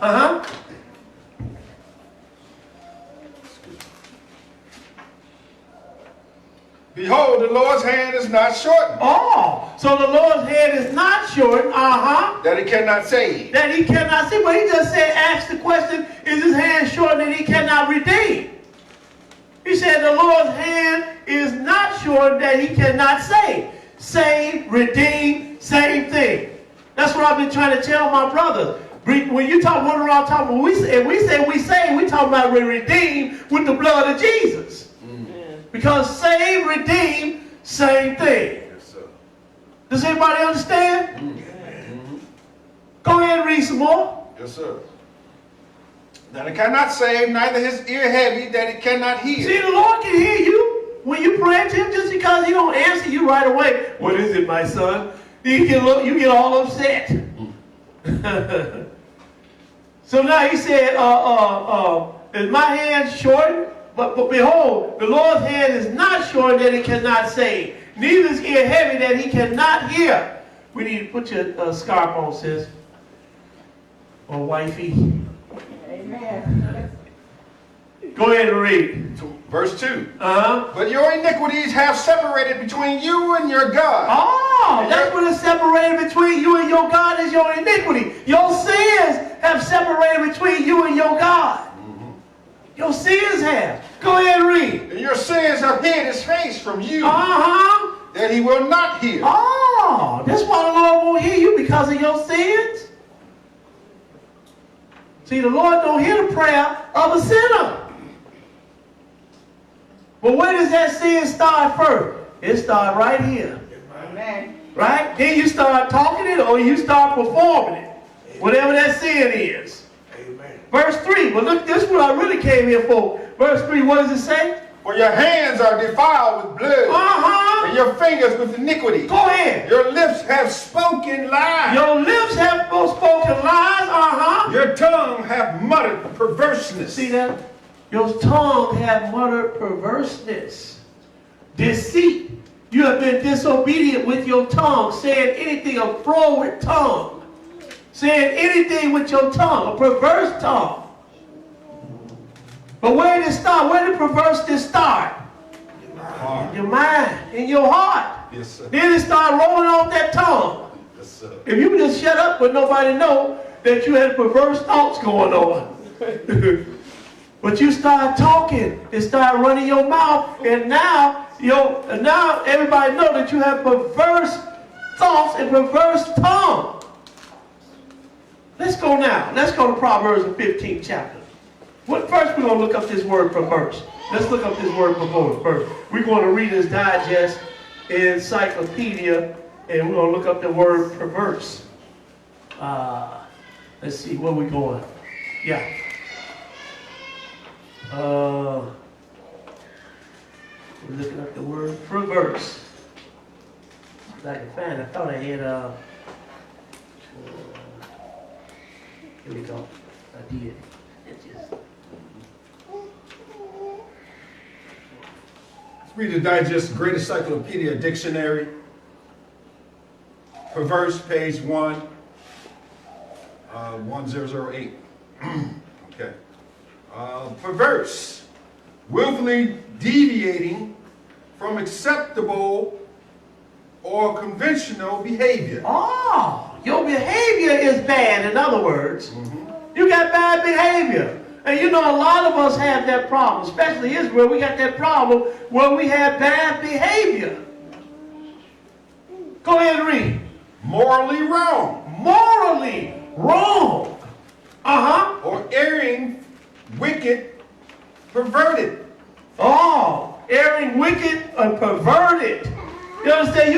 Behold, the Lord's hand is not shortened. Oh, so the Lord's hand is not shortened. That he cannot save. That he cannot save. But he just said, ask the question, is his hand shortened that he cannot redeem? He said the Lord's hand is not shortened that he cannot save. Save, redeem, same thing. That's what I've been trying to tell my brothers. When you talk, what around talking, when we say we save, we talk about we redeem with the blood of Jesus. Because save, redeem, same thing. Yes, sir. Does everybody understand? Go ahead and read some more. Yes, sir. That it cannot save, neither his ear heavy, that it cannot hear. See, the Lord can hear you when you pray to him, just because he don't answer you right away. What is it, my son? You get all upset. So now he said, is my hand shortened? But behold, the Lord's hand is not shortened that he cannot save, neither is ear heavy that he cannot hear. We need to put your scarf on, sis. Or wifey. Amen. Go ahead and read. Verse 2. Uh-huh. But your iniquities have separated between you and your God. Oh, that's what is separated between you and your God is your iniquity. Your sins have separated between you and your God. Your sins have. Go ahead and read. And your sins have hid his face from you, Uh-huh. that he will not hear. Oh, that's why the Lord won't hear you, because of your sins. See, the Lord don't hear the prayer of a sinner. But where does that sin start first? It starts right here. Amen. Right? Then you start talking it or you start performing it. Whatever that sin is. Amen. Verse 3. Well, look, this is what I really came here for. Verse 3, what does it say? For your hands are defiled with blood, and your fingers with iniquity. Go ahead. Your lips have spoken lies. Your lips have spoken lies. Your tongue have muttered perverseness. See that? Your tongue have muttered perverseness. Deceit. You have been disobedient with your tongue, saying anything, a froward tongue. Saying anything with your tongue, a perverse tongue. But where did it start? Where did perverseness start? In your mind, in your heart. Yes, sir. Then it started rolling off that tongue. Yes, sir. If you just shut up but nobody know that you had perverse thoughts going on. But you start talking, it started running your mouth, and now everybody know that you have perverse thoughts and perverse tongue. Let's go now. Let's go to Proverbs, the 15th chapter. First, we're going to look up this word perverse. Let's look up this word perverse first. We're going to read this digest encyclopedia, and we're going to look up the word perverse. Let's see, where we going? Yeah. We're looking up the word perverse. If I can find it. I thought I had, here we go. I did. It just... Read the digest Great Encyclopedia Dictionary. Perverse, page 1008. Okay. Perverse, willfully deviating from acceptable or conventional behavior. Oh, your behavior is bad, in other words. You got bad behavior. And you know, a lot of us have that problem, especially Israel. We got that problem where we have bad behavior. Go ahead and read. Morally wrong. Morally wrong. Or erring, wicked, perverted. Oh, erring, wicked, and perverted. You understand?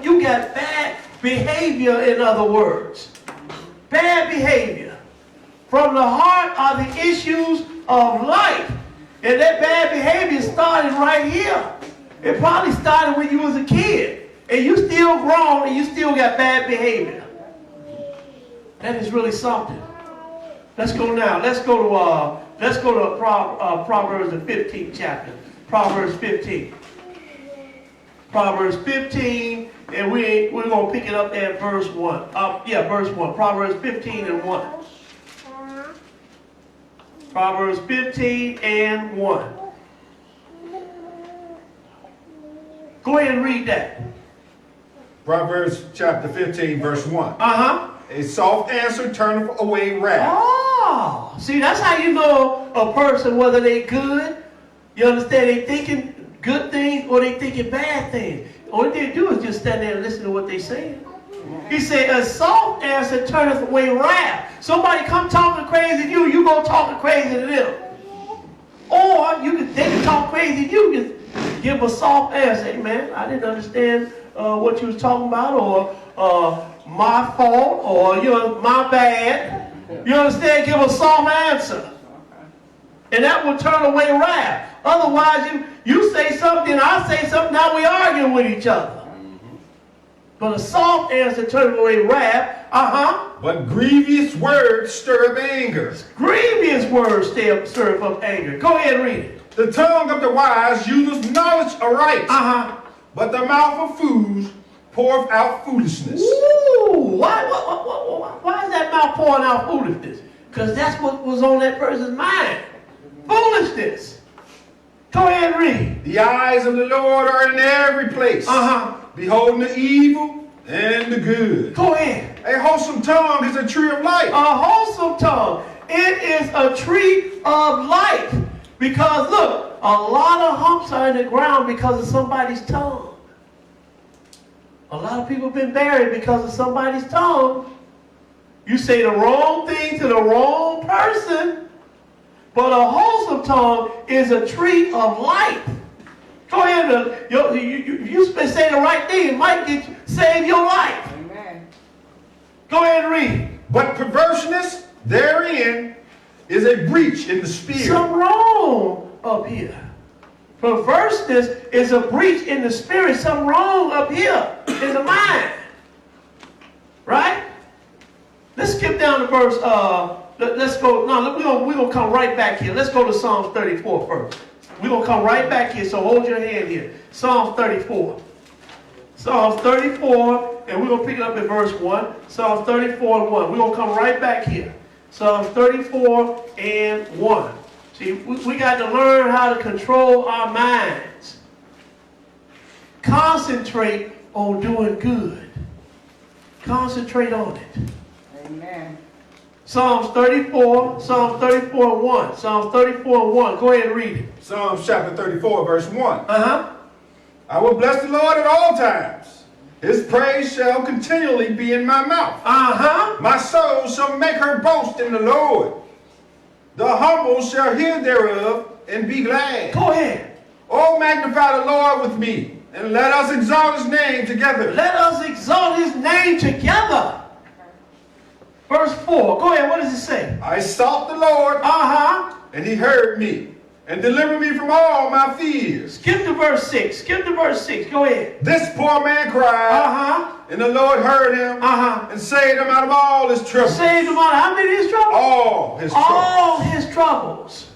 You got bad behavior, in other words. Bad behavior. From the heart are the issues of life. And that bad behavior started right here. It probably started when you was a kid. And you still grown and you still got bad behavior. That is really something. Let's go now. Let's go to Proverbs, the 15th chapter. Proverbs 15. Proverbs 15, and we're going to pick it up at verse 1. Verse 1. Proverbs 15 and 1. Proverbs 15 and 1. Go ahead and read that. Proverbs chapter 15, verse 1. A soft answer turneth away wrath. Oh, see, that's how you know a person, whether they good, you understand, they thinking good things or they thinking bad things. All they do is just stand there and listen to what they say. He said, a soft answer turneth away wrath. Somebody come talking crazy to you, you go talking crazy to them. Or they can talk crazy to you, just give a soft answer. Hey man, I didn't understand what you was talking about, or my fault, or my bad. You understand? Give a soft answer. And that will turn away wrath. Otherwise, you say something, I say something, now we arguing with each other. But a soft answer turns away wrath. But grievous words stir up anger. Grievous words stir up anger. Go ahead and read it. The tongue of the wise useth knowledge aright. But the mouth of fools poureth out foolishness. Ooh, why is that mouth pouring out foolishness? Because that's what was on that person's mind. Foolishness. Go ahead and read. The eyes of the Lord are in every place, beholding the evil and the good. Go ahead. A wholesome tongue is a tree of life. A wholesome tongue. It is a tree of life. Because look, a lot of humps are in the ground because of somebody's tongue. A lot of people have been buried because of somebody's tongue. You say the wrong thing to the wrong person. But a wholesome tongue is a tree of life. Go ahead. You say the right thing. It might save your life. Amen. Go ahead and read. But perverseness therein is a breach in the spirit. Something wrong up here. Perverseness is a breach in the spirit. Something wrong up here in the mind. Right? Let's skip down to verse. Let's go. No, we're gonna come right back here. Let's go to Psalms 34 first. We're gonna come right back here. So hold your hand here. Psalms 34. Psalms 34, and we're gonna pick it up at verse 1. Psalms 34 and 1. We're gonna come right back here. Psalms 34 and 1. See, we got to learn how to control our minds. Concentrate on doing good. Concentrate on it. Amen. Psalms 34 and 1. Psalms 34 and 1. Go ahead and read it. Psalms chapter 34, verse 1. Uh-huh. I will bless the Lord at all times. His praise shall continually be in my mouth. Uh-huh. My soul shall make her boast in the Lord. The humble shall hear thereof and be glad. Go ahead. Oh, magnify the Lord with me, and let us exalt his name together. Let us exalt his name together. Verse 4. Go ahead. What does it say? I sought the Lord, Uh-huh. and he heard me, and delivered me from all my fears. Skip to verse 6. Skip to verse 6. Go ahead. This poor man cried, Uh-huh. and the Lord heard him, Uh-huh. and saved him out of all his troubles. Saved him out of how many of his troubles? All his troubles. All his troubles.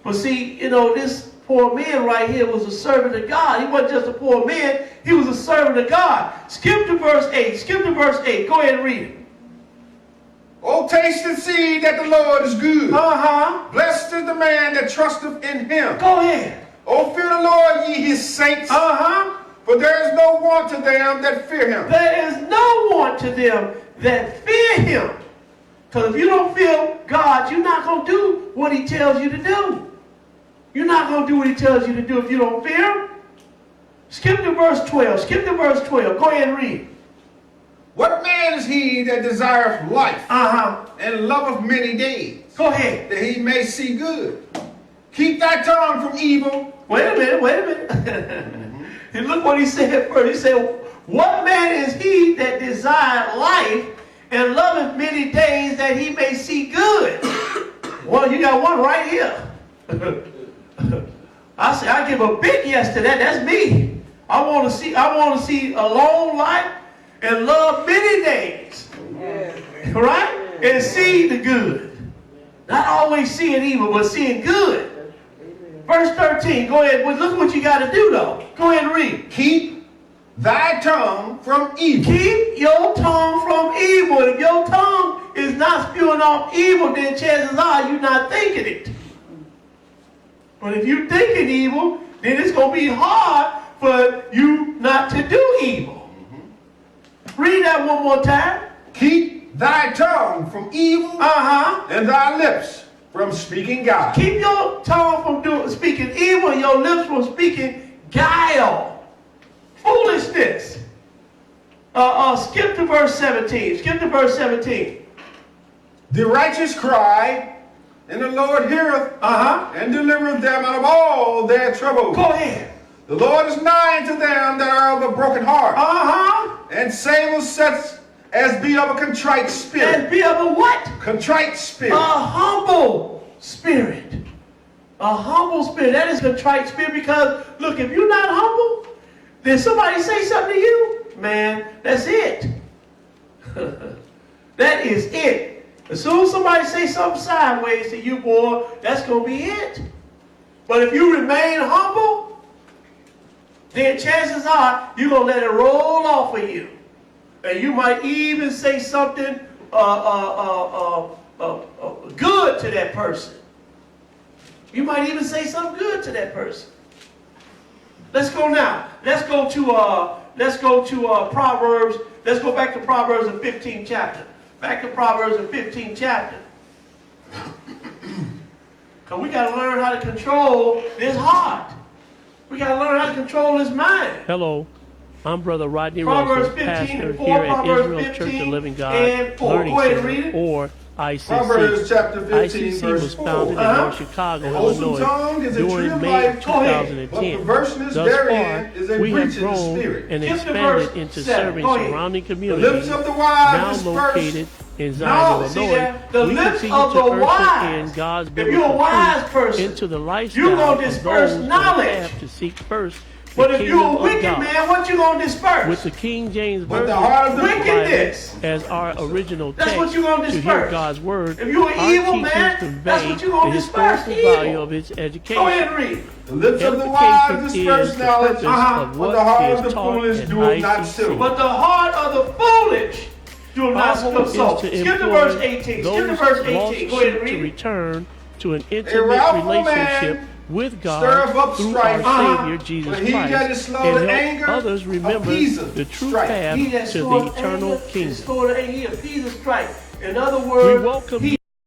But see, this poor man right here was a servant of God. He wasn't just a poor man. He was a servant of God. Skip to verse 8. Skip to verse 8. Go ahead and read it. Oh, taste and see that the Lord is good. Uh-huh. Blessed is the man that trusteth in him. Go ahead. Oh, fear the Lord, ye his saints. Uh-huh. For there is no want to them that fear him. There is no want to them that fear him. Because if you don't fear God, you're not going to do what he tells you to do. You're not going to do what he tells you to do if you don't fear him. Skip to verse 12. Skip to verse 12. Go ahead and read. What man is he that desireth life Uh-huh. and loveth many days, Go ahead. that he may see good? Keep thy tongue from evil. Wait a minute. And look what he said first. He said, what man is he that desireth life and loveth many days that he may see good? Well, you got one right here. I give a big yes to that. That's me. I want to see a long life and love many days. Yes. Right? And see the good. Not always seeing evil, but seeing good. Verse 13. Go ahead. Well, look what you got to do, though. Go ahead and read. Keep thy tongue from evil. Keep your tongue from evil. If your tongue is not spewing off evil, then chances are you're not thinking it. But if you're thinking evil, then it's going to be hard for you not to do evil. Read that one more time. Keep thy tongue from evil, Uh-huh. and thy lips from speaking guile. Keep your tongue from speaking evil and your lips from speaking guile. Foolishness. Skip to verse 17. Skip to verse 17. The righteous cry, and the Lord heareth, Uh-huh. and delivereth them out of all their troubles. Go ahead. The Lord is nigh to them that are of a broken heart, Uh-huh. and saveth such as be of a contrite spirit. And be of a what? Contrite spirit. A humble spirit. A humble spirit. That is a contrite spirit because, look, if you're not humble, then somebody say something to you, man, that's it. That is it. As soon as somebody say something sideways to you, boy, that's going to be it. But if you remain humble, then chances are you're going to let it roll off of you. And you might even say something good to that person. You might even say something good to that person. Let's go now. Let's go to Proverbs. Let's go back to Proverbs the 15th chapter. Back to Proverbs the 15th chapter. Because we got to learn how to control this heart. We got to learn how to control this mind. Hello, I'm Brother Rodney Proverbs Russell, 15 pastor and 4, here at Proverbs Israel Church of 15 Living God and 4. Learning Go ahead and read Center, it. or ICC. Proverbs chapter 15, ICC verse was 4. founded in North Chicago, A wholesome Illinois, tongue is a tree during of May life, of 2010. but perverseness Thus therein far, is a we breach have in the grown spirit. and Skip to expanded verse into 7. serving Go ahead. surrounding The communities, lips of the now wise disperse. located in Zion, No, see Illinois. that? The We lips continue of to the usher wise. in God's If you're a biblical wise truth person, into the lifestyle you're gonna of disperse those knowledge. that have to seek first the But if kingdom you're a of wicked God. man, what you gonna disperse? With the King James But the Version heart of the wickedness. Bible as our original That's text what you gonna to hear disperse. God's word, If you're an our evil teachers man, convey that's what you gonna the disperse, historical evil. value of its education. Go ahead and read. The lips of the wise Edification disperse is the knowledge, purpose Uh-huh. of but the heart what of is the taught foolish at doeth not ICC. so. But the heart of the foolish do Our not hope is consult. to Skip to employ verse 18. Skip to those verse lost 18. Go ahead and sheep to read. return to an intimate wrathful relationship man with God stirreth up through strife. our Savior Jesus But he that is Christ, slow and to help anger others remember appeaseth the true strife. path He that to soweth the eternal anger is kingdom. stored in he appeases strife. In other We words, welcome he